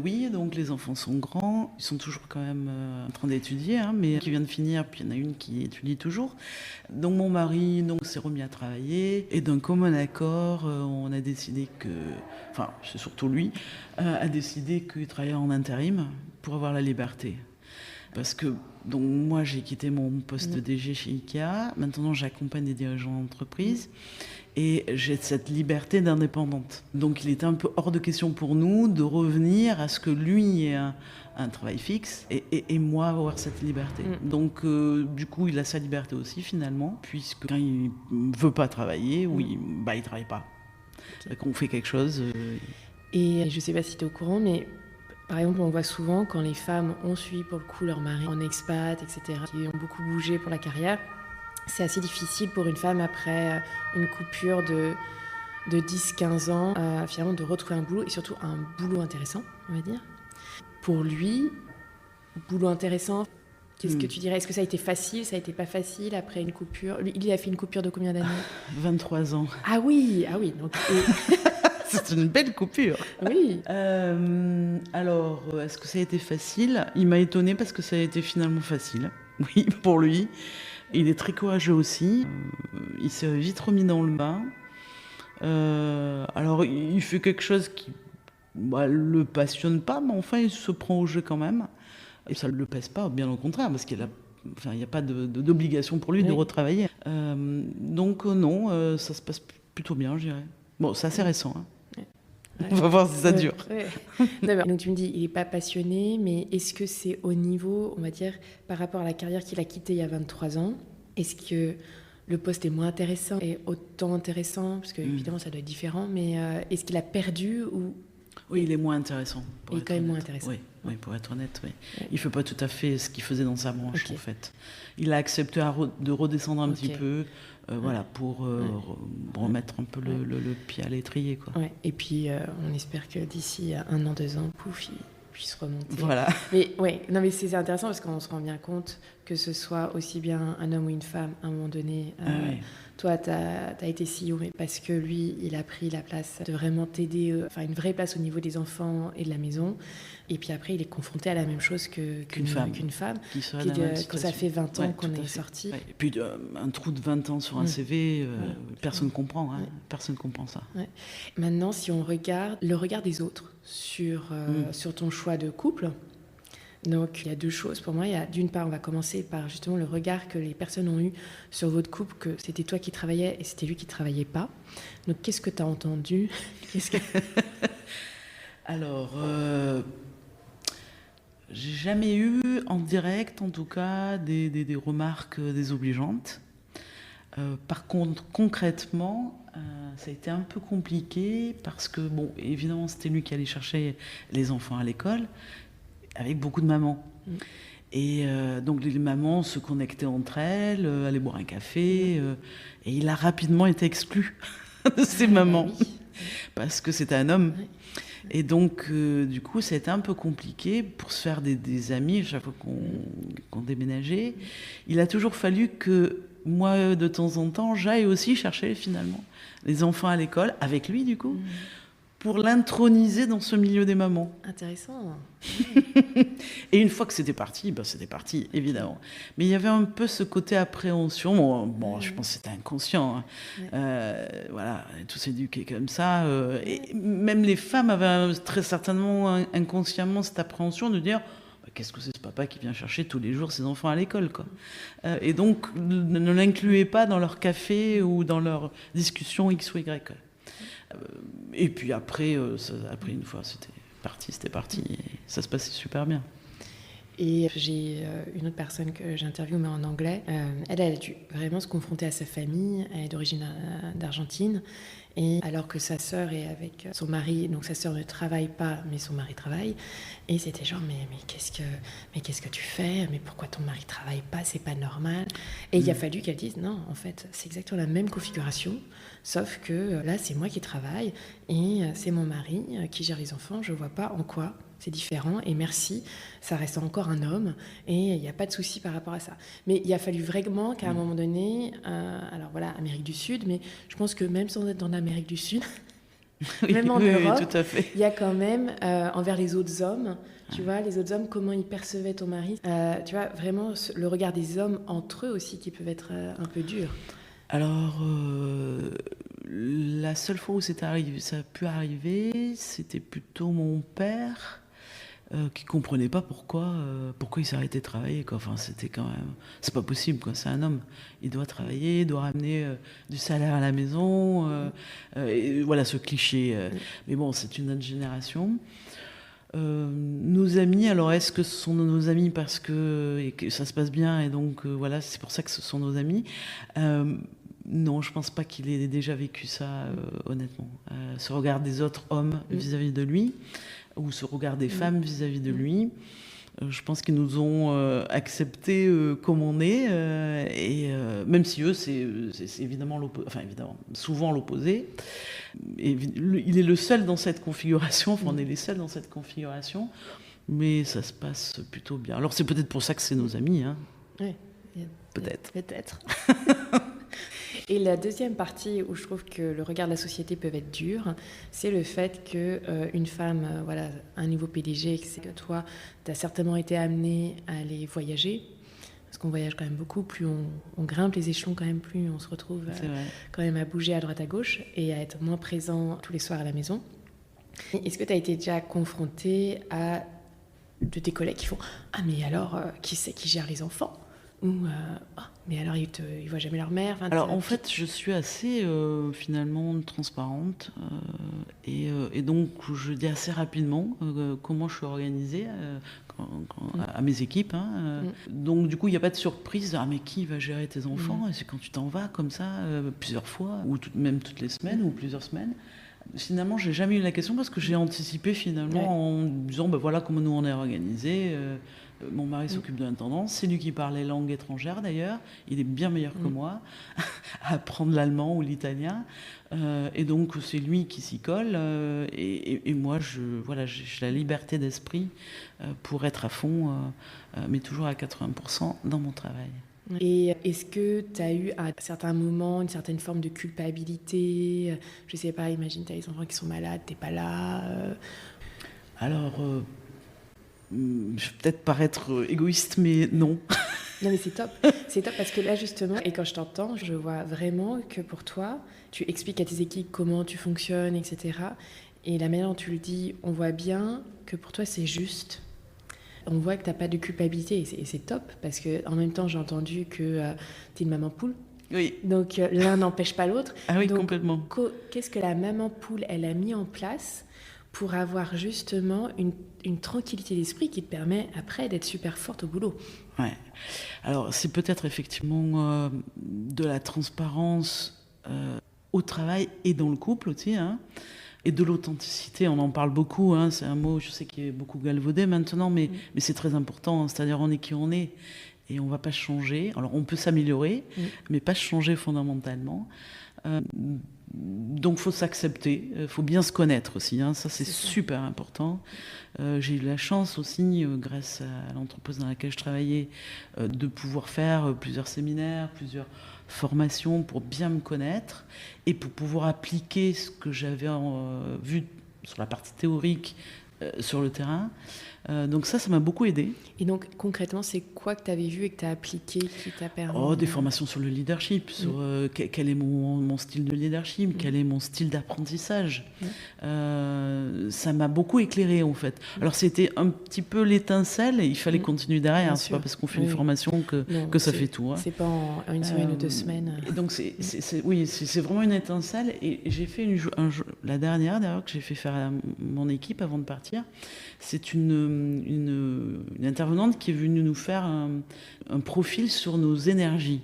Oui, donc les enfants sont grands, ils sont toujours quand même en train d'étudier, mais qui vient de finir, puis il y en a une qui étudie toujours. Donc mon mari s'est remis à travailler et d'un commun accord, on a décidé c'est surtout lui, a décidé qu'il travaillait en intérim pour avoir la liberté. Parce que donc moi j'ai quitté mon poste de DG chez Ikea, maintenant j'accompagne des dirigeants d'entreprise. Et j'ai cette liberté d'indépendante. Donc il était un peu hors de question pour nous de revenir à ce que lui ait un travail fixe et moi avoir cette liberté. Donc du coup il a sa liberté aussi finalement, puisque quand il ne veut pas travailler, il ne travaille pas. Okay. Donc on fait quelque chose. Et je ne sais pas si tu es au courant, mais par exemple on voit souvent quand les femmes ont suivi pour le coup leur mari en expat, etc., qui ont beaucoup bougé pour la carrière, c'est assez difficile pour une femme après une coupure de 10-15 ans, finalement de retrouver un boulot, et surtout un boulot intéressant, on va dire. Pour lui, boulot intéressant, qu'est-ce que tu dirais? Est-ce que ça a été facile? Ça a été pas facile après une coupure? Lui, il a fait une coupure de combien d'années? 23 ans. Ah oui. Donc, c'est une belle coupure. Oui. Alors, est-ce que ça a été facile? Il m'a étonnée parce que ça a été finalement facile. Oui, pour lui. Il est très courageux aussi. Il s'est vite remis dans le bain. Alors, il fait quelque chose qui le passionne pas, mais enfin, il se prend au jeu quand même. Et ça ne le pèse pas, bien au contraire, parce qu'il n'y a pas d'obligation pour lui de retravailler. Donc, non, ça se passe plutôt bien, je dirais. Bon, c'est assez récent. On va voir si ça dure. Donc tu me dis, il n'est pas passionné, mais est-ce que c'est au niveau, on va dire, par rapport à la carrière qu'il a quittée il y a 23 ans, est-ce que le poste est moins intéressant et autant intéressant? Parce que évidemment, ça doit être différent, mais est-ce qu'il a perdu ou... Oui, il est moins intéressant. Il est quand même moins intéressant. Oui, pour être honnête, oui. Il ne fait pas tout à fait ce qu'il faisait dans sa branche, en fait. Il a accepté de redescendre un petit peu, pour remettre un peu le pied à l'étrier, quoi. Ouais. Et puis, on espère que d'ici 1 an, 2 ans, pouf, il puisse remonter. Voilà. Mais c'est intéressant parce qu'on se rend bien compte que ce soit aussi bien un homme ou une femme, à un moment donné. Toi, tu as été CEO, mais parce que lui, il a pris la place de vraiment t'aider, une vraie place au niveau des enfants et de la maison. Et puis après, il est confronté à la même chose qu'une femme. Qui serait dans la même quand ça fait 20 ans qu'on est sorti. Ouais. Et puis un trou de 20 ans sur un CV, personne ne comprend. Personne ne comprend ça. Ouais. Maintenant, si on regarde le regard des autres sur ton choix de couple, Donc, il y a 2 choses pour moi. Il y a, d'une part, on va commencer par justement le regard que les personnes ont eu sur votre couple, que c'était toi qui travaillais et c'était lui qui ne travaillait pas. Donc, qu'est-ce que tu as entendu? Alors, j'ai jamais eu en direct, en tout cas, des remarques désobligeantes. Par contre, concrètement, ça a été un peu compliqué parce que, bon, évidemment, c'était lui qui allait chercher les enfants à l'école, avec beaucoup de mamans. Et donc les mamans se connectaient entre elles, allaient boire un café, et il a rapidement été exclu de ces mamans, parce que c'était un homme. Et donc, du coup, ça a été un peu compliqué pour se faire des amis chaque fois qu'on déménageait. Il a toujours fallu que moi, de temps en temps, j'aille aussi chercher finalement les enfants à l'école, avec lui du coup, pour l'introniser dans ce milieu des mamans. Intéressant. Et une fois que c'était parti, évidemment. Mais il y avait un peu ce côté appréhension. Bon, je pense que c'était inconscient. Voilà, tous éduqués comme ça. Et même les femmes avaient très certainement inconsciemment cette appréhension de dire qu'est-ce que c'est ce papa qui vient chercher tous les jours ses enfants à l'école, quoi. Et donc, ne l'incluaient pas dans leur café ou dans leur discussion X ou Y. Et puis après, une fois, c'était parti. Et ça se passait super bien. Et j'ai une autre personne que j'interviewe, mais en anglais. Elle a dû vraiment se confronter à sa famille. Elle est d'origine d'Argentine. Et alors que sa sœur est avec son mari, donc sa sœur ne travaille pas, mais son mari travaille. Et c'était genre, mais qu'est-ce que tu fais? Mais pourquoi ton mari travaille pas? C'est pas normal. Et il a fallu qu'elle dise, non, en fait, c'est exactement la même configuration, sauf que là, c'est moi qui travaille et c'est mon mari qui gère les enfants. Je vois pas en quoi c'est différent, et merci, ça reste encore un homme, et il n'y a pas de souci par rapport à ça. Mais il a fallu vraiment qu'à un moment donné, alors voilà, Amérique du Sud, mais je pense que même sans être dans l'Amérique du Sud, même en Europe, tout à fait. il y a quand même, envers les autres hommes, tu vois, les autres hommes, comment ils percevaient ton mari, tu vois, vraiment le regard des hommes entre eux aussi, qui peuvent être un peu durs. Alors, la seule fois où ça a pu arriver, c'était plutôt mon père, qui comprenait pas pourquoi il s'arrêtait de travailler, quoi. Enfin, c'était quand même, c'est pas possible, quoi. C'est un homme, il doit travailler, il doit ramener du salaire à la maison, et voilà ce cliché. Mais bon, c'est une autre génération. Nos amis, alors est-ce que ce sont nos amis parce que ça se passe bien et donc voilà, c'est pour ça que ce sont nos amis? Non, je pense pas qu'il ait déjà vécu ça, honnêtement. Ce regard des autres hommes vis-à-vis de lui, ou ce regard des femmes vis-à-vis de lui. Je pense qu'ils nous ont acceptés comme on est, et même si eux, c'est évidemment souvent l'opposé. Et il est le seul dans cette configuration, enfin on est les seuls dans cette configuration, mais ça se passe plutôt bien. Alors c'est peut-être pour ça que c'est nos amis, hein. Oui, peut-être. Peut-être. Et la deuxième partie où je trouve que le regard de la société peut être dur, c'est le fait qu'une femme, voilà, à un niveau PDG, c'est que toi, tu as certainement été amenée à aller voyager, parce qu'on voyage quand même beaucoup, plus on grimpe les échelons quand même, plus on se retrouve quand même à bouger à droite à gauche et à être moins présent tous les soirs à la maison. Est-ce que tu as été déjà confrontée à de tes collègues qui font « Ah mais alors, qui c'est qui gère les enfants ?» ou mais alors ils voient jamais leur mère. Enfin, alors en fait, je suis assez finalement transparente, et donc je dis assez rapidement comment je suis organisée à mes équipes. Donc du coup, il n'y a pas de surprise. Ah mais qui va gérer tes enfants? Et c'est quand tu t'en vas comme ça plusieurs fois, ou même toutes les semaines ou plusieurs semaines. Finalement, j'ai jamais eu la question parce que j'ai anticipé finalement en disant voilà comment nous on est organisés. Mon mari s'occupe de l'intendance, c'est lui qui parle les langues étrangères d'ailleurs, il est bien meilleur que moi à apprendre l'allemand ou l'italien, et donc c'est lui qui s'y colle, et moi j'ai la liberté d'esprit pour être à fond, mais toujours à 80% dans mon travail. Et est-ce que tu as eu à certains moments une certaine forme de culpabilité? Je sais pas, imagine tu as les enfants qui sont malades, t'es pas là. Alors, je vais peut-être paraître égoïste, mais non. Non mais c'est top. C'est top parce que là justement, et quand je t'entends, je vois vraiment que pour toi, tu expliques à tes équipes comment tu fonctionnes, etc. Et la manière dont tu le dis, on voit bien que pour toi c'est juste. on voit que tu n'as pas de culpabilité et c'est top parce qu'en même temps, j'ai entendu que tu es une maman poule. Oui. Donc, l'un n'empêche pas l'autre. Ah oui, donc, complètement. Qu'est-ce que la maman poule, elle a mis en place pour avoir justement une tranquillité d'esprit qui te permet après d'être super forte au boulot? Ouais. Alors, c'est peut-être effectivement de la transparence au travail et dans le couple aussi, hein, et de l'authenticité. On en parle beaucoup, hein, c'est un mot, je sais, qui est beaucoup galvaudé maintenant, mais c'est très important. Hein, c'est-à-dire, on est qui on est et on ne va pas changer. Alors, on peut s'améliorer, mais pas changer fondamentalement. Donc, il faut s'accepter, il faut bien se connaître aussi, hein, ça c'est super important. J'ai eu la chance aussi, grâce à l'entreprise dans laquelle je travaillais, de pouvoir faire plusieurs séminaires, plusieurs formations pour bien me connaître et pour pouvoir appliquer ce que j'avais vu sur la partie théorique sur le terrain. Donc ça m'a beaucoup aidé. Et donc concrètement, c'est quoi que tu avais vu et que tu as appliqué qui t'a permis Des formations sur le leadership, sur quel est mon style de leadership, quel est mon style d'apprentissage. Ça m'a beaucoup éclairé en fait. Alors c'était un petit peu l'étincelle et il fallait continuer derrière. C'est pas parce qu'on fait une formation que ça fait tout. Hein. C'est pas en une semaine ou 2 semaines. Et donc c'est vraiment une étincelle. Et j'ai fait la dernière d'ailleurs que j'ai fait faire à mon équipe avant de partir. C'est une intervenante qui est venue nous faire un profil sur nos énergies.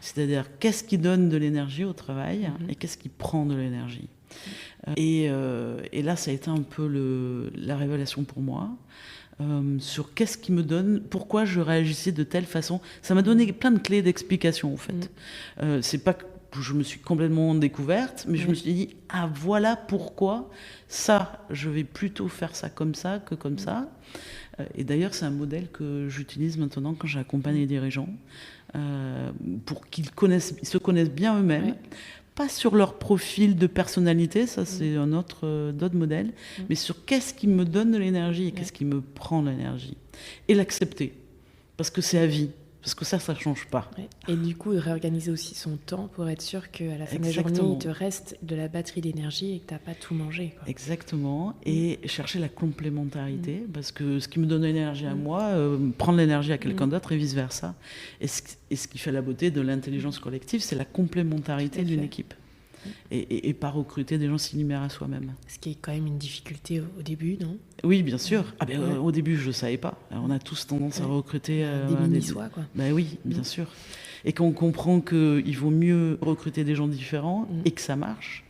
C'est-à-dire qu'est-ce qui donne de l'énergie au travail et qu'est-ce qui prend de l'énergie. Et là, ça a été un peu la révélation pour moi sur qu'est-ce qui me donne, pourquoi je réagissais de telle façon. Ça m'a donné plein de clés d'explication, en fait. C'est pas que je me suis complètement découverte, mais je me suis dit, voilà pourquoi ça, je vais plutôt faire ça comme ça que comme ça. Et d'ailleurs, c'est un modèle que j'utilise maintenant quand j'accompagne les dirigeants, pour qu'ils se connaissent bien eux-mêmes, pas sur leur profil de personnalité, ça c'est d'autres modèles, mais sur qu'est-ce qui me donne de l'énergie et qu'est-ce qui me prend de l'énergie. Et l'accepter, parce que c'est à vie. Parce que ça ne change pas. Et du coup, réorganiser aussi son temps pour être sûr qu'à la fin de la journée, il te reste de la batterie d'énergie et que tu n'as pas tout mangé. Quoi. Exactement. Et chercher la complémentarité, parce que ce qui me donne l'énergie à moi, prendre l'énergie à quelqu'un d'autre et vice-versa. Et ce qui fait la beauté de l'intelligence collective, c'est la complémentarité d'une équipe. Et pas recruter des gens similaires à soi-même. Ce qui est quand même une difficulté au début, non ? Oui, bien sûr. Au début, je ne savais pas. On a tous tendance à recruter... des mini-soi, quoi. Oui, bien sûr. Et quand on comprend qu'il vaut mieux recruter des gens différents et que ça marche,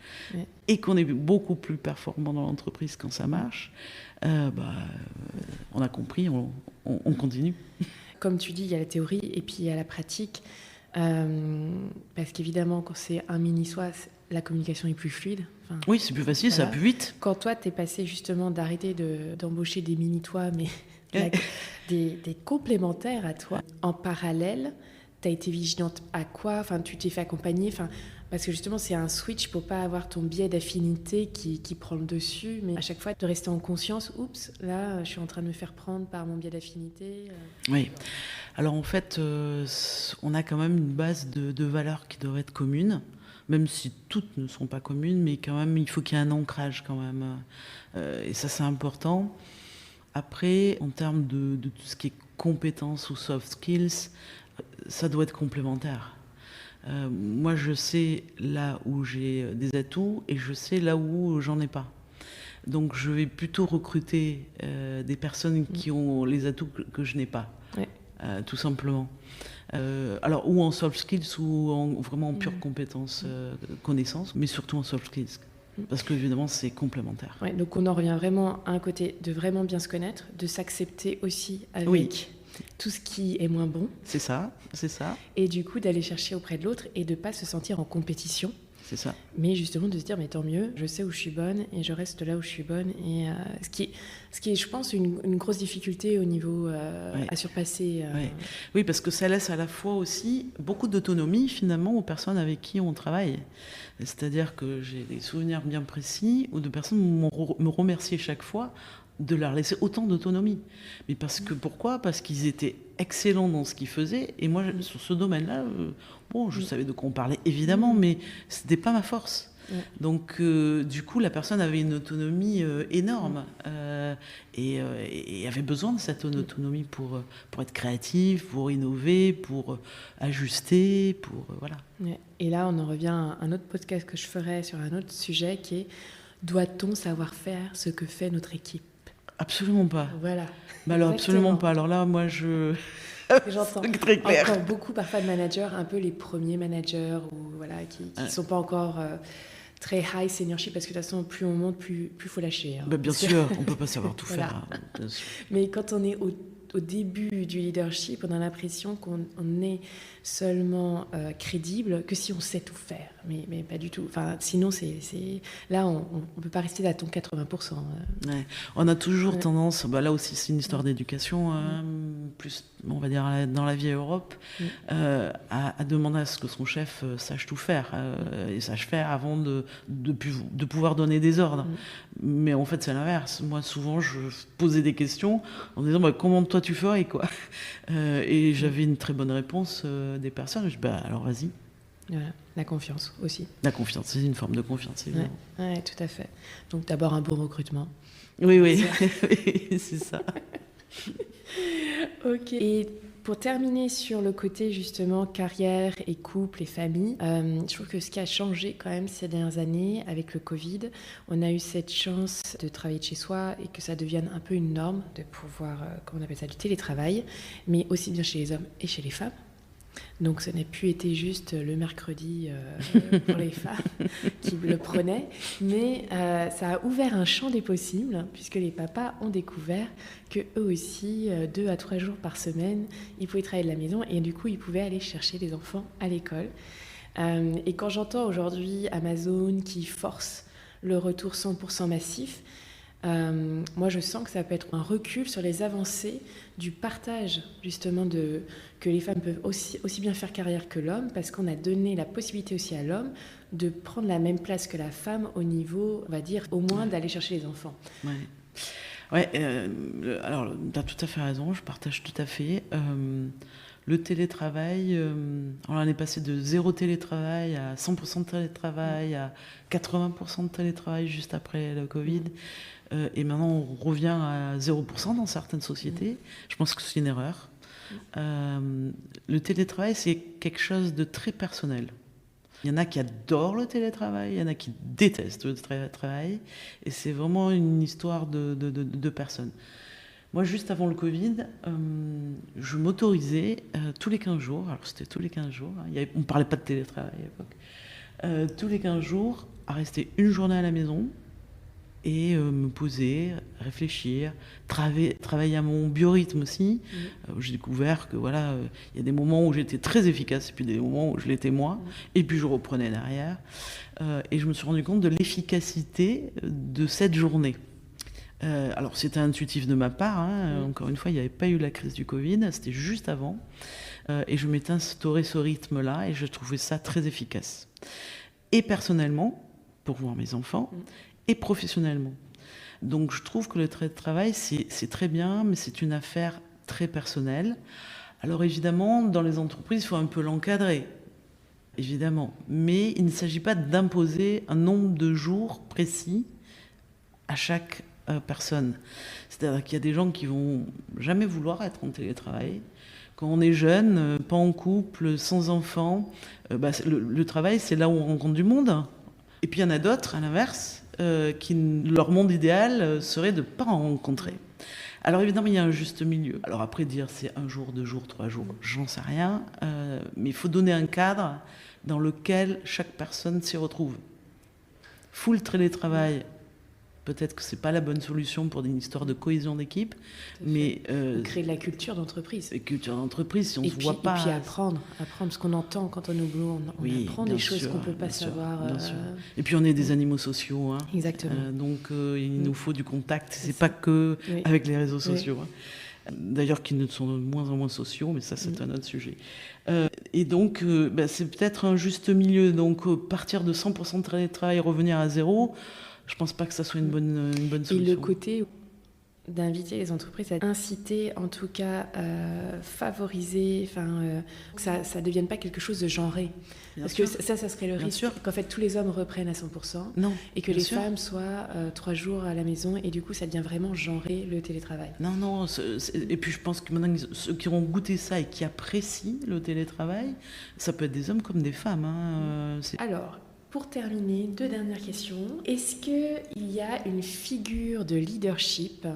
et qu'on est beaucoup plus performant dans l'entreprise quand ça marche, on a compris, on continue. Comme tu dis, il y a la théorie et puis il y a la pratique. Parce qu'évidemment, quand c'est un mini-soi, la communication est plus fluide. Oui, c'est plus facile, ça va plus vite. Quand toi, t'es passé justement d'arrêter d'embaucher des mini-toi, mais des complémentaires à toi, en parallèle, t'as été vigilante à quoi ? Tu t'es fait accompagner, parce que justement, c'est un switch pour pas avoir ton biais d'affinité qui prend le dessus, mais à chaque fois, de rester en conscience, oups, là, je suis en train de me faire prendre par mon biais d'affinité. Oui. Alors en fait, on a quand même une base de valeurs qui devrait être commune, même si toutes ne sont pas communes, mais quand même, il faut qu'il y ait un ancrage quand même. Et ça, c'est important. Après, en termes de tout ce qui est compétences ou soft skills, ça doit être complémentaire. Moi, je sais là où j'ai des atouts et je sais là où j'en ai pas. Donc, je vais plutôt recruter des personnes qui ont les atouts que je n'ai pas, tout simplement. Alors, ou en soft skills ou vraiment en pure compétence, connaissance, mais surtout en soft skills. Parce que évidemment, c'est complémentaire. Donc, on en revient vraiment à un côté de vraiment bien se connaître, de s'accepter aussi avec tout ce qui est moins bon. C'est ça. Et du coup, d'aller chercher auprès de l'autre et de ne pas se sentir en compétition. C'est ça. Mais justement de se dire, mais tant mieux, je sais où je suis bonne et je reste là où je suis bonne. Et ce qui est, je pense, une grosse difficulté au niveau à surpasser. Oui, parce que ça laisse à la fois aussi beaucoup d'autonomie finalement aux personnes avec qui on travaille. C'est-à-dire que j'ai des souvenirs bien précis où de personnes me remerciaient chaque fois de leur laisser autant d'autonomie. Mais pourquoi ? Parce qu'ils étaient excellents dans ce qu'ils faisaient. Et moi, sur ce domaine-là, je savais de quoi on parlait, évidemment, mais ce n'était pas ma force. Donc, du coup, la personne avait une autonomie énorme. et avait besoin de cette autonomie pour être créatif, pour innover, pour ajuster, voilà. Et là, on en revient à un autre podcast que je ferai sur un autre sujet qui est: doit-on savoir faire ce que fait notre équipe? Absolument pas. Voilà. Alors absolument pas. Alors là, moi, j'entends très clair. Encore beaucoup parfois de managers, un peu les premiers managers qui sont pas encore très high seniorship, parce que de toute façon, plus on monte, plus faut lâcher. Bien sûr, on peut pas savoir tout faire. Bien sûr. Mais quand on est au début du leadership, on a l'impression qu'on est seulement crédible que si on sait tout faire, mais pas du tout. Enfin, sinon, là, on peut pas rester à ton 80%. Ouais. On a toujours tendance, là aussi c'est une histoire d'éducation, plus on va dire dans la vieille Europe, à demander à ce que son chef sache tout faire et sache faire avant de pouvoir donner des ordres. Mais en fait c'est l'inverse. Moi souvent je posais des questions en disant comment toi tu ferais quoi. Et j'avais une très bonne réponse des personnes. Je dis alors vas-y. Voilà, la confiance aussi. La confiance, c'est une forme de confiance, évidemment. Ouais, tout à fait. Donc d'abord un bon recrutement. Oui, c'est ça. Ok. Et pour terminer sur le côté justement carrière et couple et famille, je trouve que ce qui a changé quand même ces dernières années avec le Covid, on a eu cette chance de travailler de chez soi et que ça devienne un peu une norme de pouvoir, comment on appelle ça, du télétravail, mais aussi bien chez les hommes et chez les femmes. Donc ce n'est plus été juste le mercredi pour les femmes qui le prenaient, mais ça a ouvert un champ des possibles, puisque les papas ont découvert qu'eux aussi, 2 à 3 jours par semaine, ils pouvaient travailler de la maison et du coup ils pouvaient aller chercher les enfants à l'école. Et quand j'entends aujourd'hui Amazon qui force le retour 100% massif, moi je sens que ça peut être un recul sur les avancées du partage justement que les femmes peuvent aussi bien faire carrière que l'homme, parce qu'on a donné la possibilité aussi à l'homme de prendre la même place que la femme au niveau, on va dire, au moins d'aller chercher les enfants. Alors tu as tout à fait raison, je partage tout à fait. Le télétravail, on est passé de 0 télétravail à 100% de télétravail, à 80% de télétravail juste après le Covid. Et maintenant, on revient à 0% dans certaines sociétés. Je pense que c'est une erreur. Le télétravail, c'est quelque chose de très personnel. Il y en a qui adorent le télétravail, il y en a qui détestent le télétravail. Et c'est vraiment une histoire de personnes. Moi, juste avant le Covid, je m'autorisais tous les 15 jours, alors c'était tous les 15 jours, on ne parlait pas de télétravail à l'époque, tous les 15 jours, à rester une journée à la maison et me poser, réfléchir, travailler à mon biorhythme aussi. J'ai découvert que il y a des moments où j'étais très efficace et puis des moments où je l'étais moins, et puis je reprenais derrière. Et je me suis rendu compte de l'efficacité de cette journée. Alors c'était intuitif de ma part, encore une fois il n'y avait pas eu la crise du Covid, c'était juste avant, et je m'étais instauré ce rythme-là et je trouvais ça très efficace, et personnellement pour voir mes enfants et professionnellement. Donc je trouve que le télétravail c'est très bien, mais c'est une affaire très personnelle. Alors évidemment dans les entreprises il faut un peu l'encadrer, évidemment, mais il ne s'agit pas d'imposer un nombre de jours précis à chaque personne. C'est-à-dire qu'il y a des gens qui vont jamais vouloir être en télétravail. Quand on est jeune, pas en couple, sans enfant, le travail, c'est là où on rencontre du monde. Et puis il y en a d'autres, à l'inverse, leur monde idéal serait de ne pas en rencontrer. Alors évidemment, il y a un juste milieu. Alors après, dire c'est 1 jour, 2 jours, 3 jours, j'en sais rien. Mais il faut donner un cadre dans lequel chaque personne s'y retrouve. Full télétravail, peut-être que ce n'est pas la bonne solution pour une histoire de cohésion d'équipe, mais... créer de la culture d'entreprise. La culture d'entreprise, si on ne se voit pas... Et puis apprendre ce qu'on entend quand on est au boulot, on apprend des choses qu'on ne peut pas savoir. Et puis on est des animaux sociaux. Exactement. Donc il nous faut du contact, ce n'est pas que avec les réseaux sociaux. D'ailleurs, qui ne sont de moins en moins sociaux, mais ça c'est un autre sujet. Et donc c'est peut-être un juste milieu. Donc partir de 100% de télétravail et revenir à 0... Je ne pense pas que ça soit une bonne solution. Et le côté d'inviter les entreprises à inciter, en tout cas favoriser, que ça ne devienne pas quelque chose de genré. Parce que ça serait le risque qu'en fait tous les hommes reprennent à 100% et que les femmes soient 3 jours à la maison et du coup ça devient vraiment genré le télétravail. Non, et puis je pense que maintenant ceux qui auront goûté ça et qui apprécient le télétravail, ça peut être des hommes comme des femmes. Alors, pour terminer, 2 dernières questions. Est-ce qu'il y a une figure de leadership,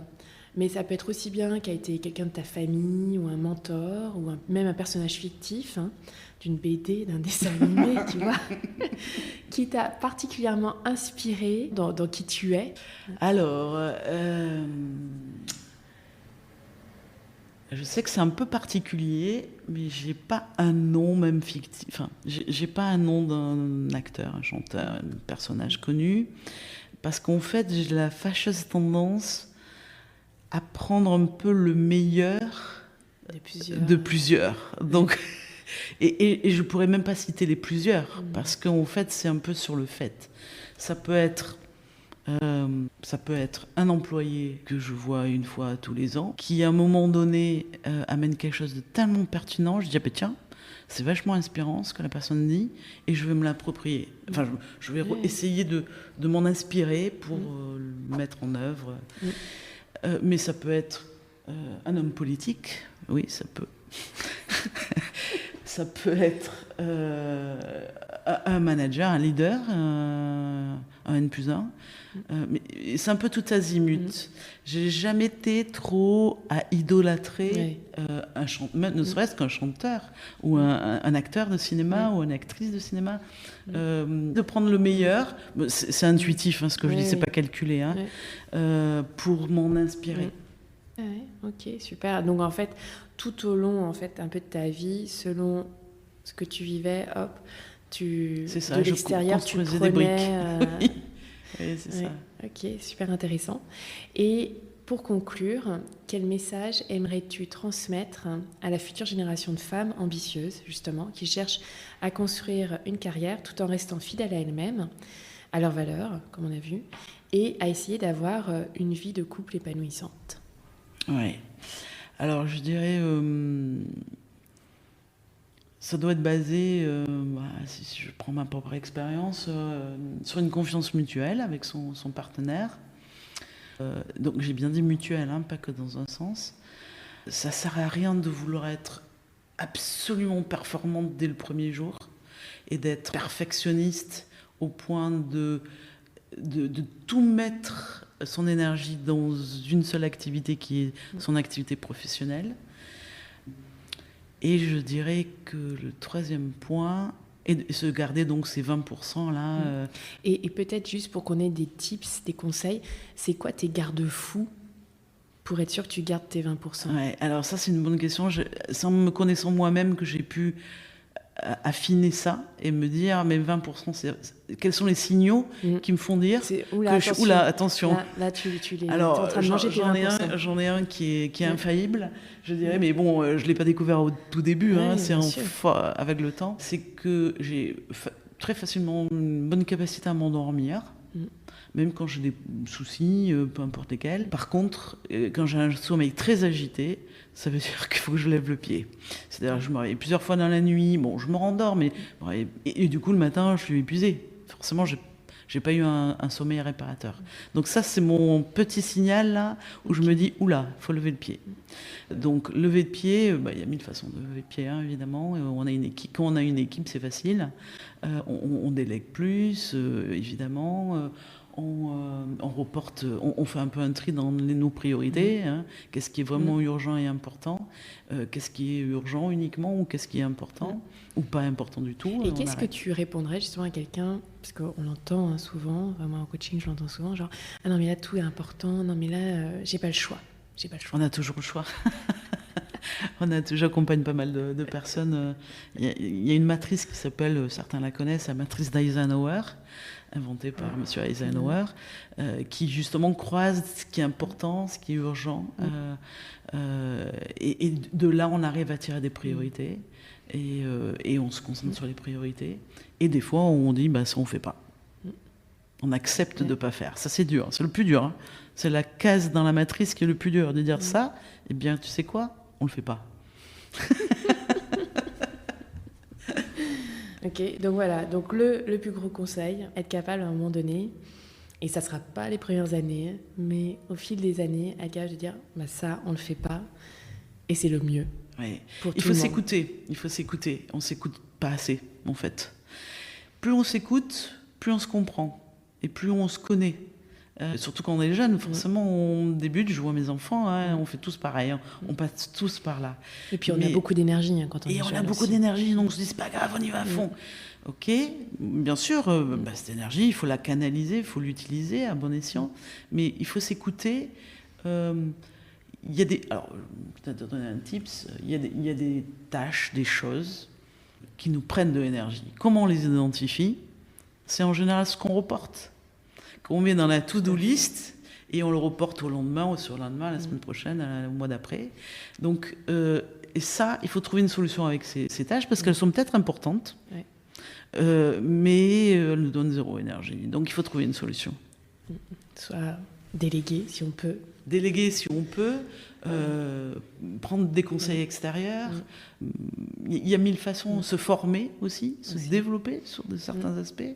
mais ça peut être aussi bien qui a été quelqu'un de ta famille ou un mentor ou même un personnage fictif, d'une BD, d'un dessin animé, tu vois, qui t'a particulièrement inspiré dans qui tu es? Alors, je sais que c'est un peu particulier, mais j'ai pas un nom même fictif. Enfin, j'ai pas un nom d'un acteur, un chanteur, un personnage connu, parce qu'en fait, j'ai la fâcheuse tendance à prendre un peu le meilleur de plusieurs. Donc, et je pourrais même pas citer les plusieurs, parce qu'en fait, c'est un peu sur le fait. Ça peut être un employé que je vois une fois tous les ans, qui à un moment donné amène quelque chose de tellement pertinent, je dis tiens, c'est vachement inspirant ce que la personne dit, et je vais me l'approprier. Enfin, je vais essayer de m'en inspirer pour le mettre en œuvre. Mais ça peut être un homme politique, oui, ça peut. Ça peut être un manager, un leader, un N+1. Mais c'est un peu tout azimut. J'ai jamais été trop à idolâtrer un chanteur, ne serait-ce qu'un chanteur ou un acteur de cinéma ou une actrice de cinéma. De prendre le meilleur, c'est intuitif, ce que je dis, c'est pas calculé, pour m'en inspirer. Ok, super. Donc en fait, tout au long un peu de ta vie, selon ce que tu vivais, c'est ça, de l'extérieur, tu prenais des briques. Oui, c'est ça. Ok, super intéressant. Et pour conclure, quel message aimerais-tu transmettre à la future génération de femmes ambitieuses, justement, qui cherchent à construire une carrière tout en restant fidèles à elles-mêmes, à leurs valeurs, comme on a vu, et à essayer d'avoir une vie de couple épanouissante? Oui. Alors, je dirais, ça doit être basé, si je prends ma propre expérience, sur une confiance mutuelle avec son partenaire. Donc, j'ai bien dit mutuelle, pas que dans un sens. Ça ne sert à rien de vouloir être absolument performante dès le premier jour et d'être perfectionniste au point de tout mettre son énergie dans une seule activité qui est son activité professionnelle. Et je dirais que le 3e point est se garder donc ces 20% là. Et peut-être juste pour qu'on ait des tips, des conseils, c'est quoi tes garde-fous pour être sûr que tu gardes tes 20%? Ouais, alors ça c'est une bonne question. C'est en me connaissant moi-même que j'ai pu affiner ça et me dire mais 20%, quels sont les signaux qui me font dire attention. Là tu es en train de manger tes 20%. J'en ai un qui est infaillible, je dirais, mais bon, je ne l'ai pas découvert au tout début, c'est avec le temps. C'est que j'ai très facilement une bonne capacité à m'endormir. Même quand j'ai des soucis, peu importe lesquels. Par contre, quand j'ai un sommeil très agité, ça veut dire qu'il faut que je lève le pied. C'est-à-dire que je me réveille plusieurs fois dans la nuit, je me rendors, mais et du coup, le matin, je suis épuisée. Forcément, j'ai pas eu un sommeil réparateur. Donc ça, c'est mon petit signal, là, où je me dis, oula, il faut lever le pied. Donc, lever le pied, il y a 1000 façons de lever le pied, évidemment. Quand on a une équipe, c'est facile. On délègue plus, évidemment. On reporte, on fait un peu un tri dans nos priorités. Qu'est-ce qui est vraiment urgent et important, qu'est-ce qui est urgent uniquement ou qu'est-ce qui est important ou pas important du tout. Et qu'est-ce que tu répondrais justement à quelqu'un, parce qu'on l'entend souvent, vraiment en coaching je l'entends souvent, genre ah non mais là tout est important, non mais là j'ai pas le choix. On a toujours le choix. J'accompagne pas mal de personnes. Il y a une matrice qui s'appelle, certains la connaissent, la matrice d'Eisenhower, inventée par M. Eisenhower, qui justement croise ce qui est important, ce qui est urgent. Et de là, on arrive à tirer des priorités et on se concentre sur les priorités. Et des fois, on dit, ça on ne fait pas. On accepte de ne pas faire. Ça, c'est dur. C'est le plus dur. Hein. C'est la case dans la matrice qui est le plus dur. De dire ça, eh bien, tu sais quoi ? On ne le fait pas. Ok, donc voilà. Donc le plus gros conseil, être capable à un moment donné, et ça ne sera pas les premières années, mais au fil des années, être capable de dire ça, on ne le fait pas, et c'est le mieux. Oui. Il faut s'écouter. Il faut s'écouter. On ne s'écoute pas assez, en fait. Plus on s'écoute, plus on se comprend. Et plus on se connaît. Surtout quand on est jeune, forcément, on débute, je vois mes enfants, on fait tous pareil, hein, on passe tous par là. Et puis on a beaucoup d'énergie quand on est jeune. Et on a beaucoup d'énergie, donc on se dit, c'est pas grave, on y va à fond. Ok, bien sûr, cette énergie, il faut la canaliser, il faut l'utiliser à bon escient, mais il faut s'écouter. Il y a des... Alors, peut-être donner un tips, il y a des tâches, des choses qui nous prennent de l'énergie. Comment on les identifie ? C'est en général ce qu'on reporte. Qu'on met dans la to-do list et on le reporte au lendemain, au surlendemain, la semaine prochaine, au mois d'après. Donc, et ça, il faut trouver une solution avec ces tâches parce qu'elles sont peut-être importantes, mais elles nous donnent zéro énergie. Donc, il faut trouver une solution. Soit déléguer si on peut. Déléguer si on peut, prendre des conseils extérieurs. Il y a 1000 façons, se former aussi, se développer sur certains aspects.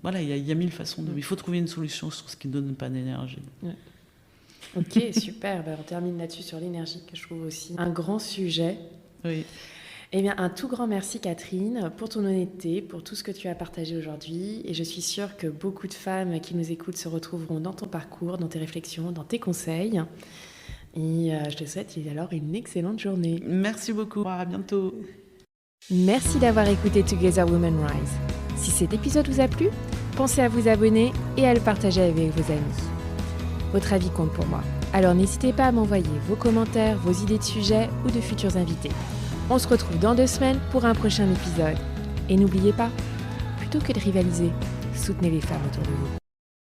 Voilà, il y a 1000 façons. Il faut trouver une solution sur ce qui ne donne pas d'énergie. Ok, super. On termine là-dessus sur l'énergie, que je trouve aussi un grand sujet. Oui. Eh bien, un tout grand merci, Catherine, pour ton honnêteté, pour tout ce que tu as partagé aujourd'hui. Et je suis sûre que beaucoup de femmes qui nous écoutent se retrouveront dans ton parcours, dans tes réflexions, dans tes conseils. Et je te souhaite alors une excellente journée. Merci beaucoup. À bientôt. Merci d'avoir écouté Together Women Rise. Si cet épisode vous a plu, pensez à vous abonner et à le partager avec vos amis. Votre avis compte pour moi. Alors n'hésitez pas à m'envoyer vos commentaires, vos idées de sujets ou de futurs invités. On se retrouve dans 2 semaines pour un prochain épisode. Et n'oubliez pas, plutôt que de rivaliser, soutenez les femmes autour de vous.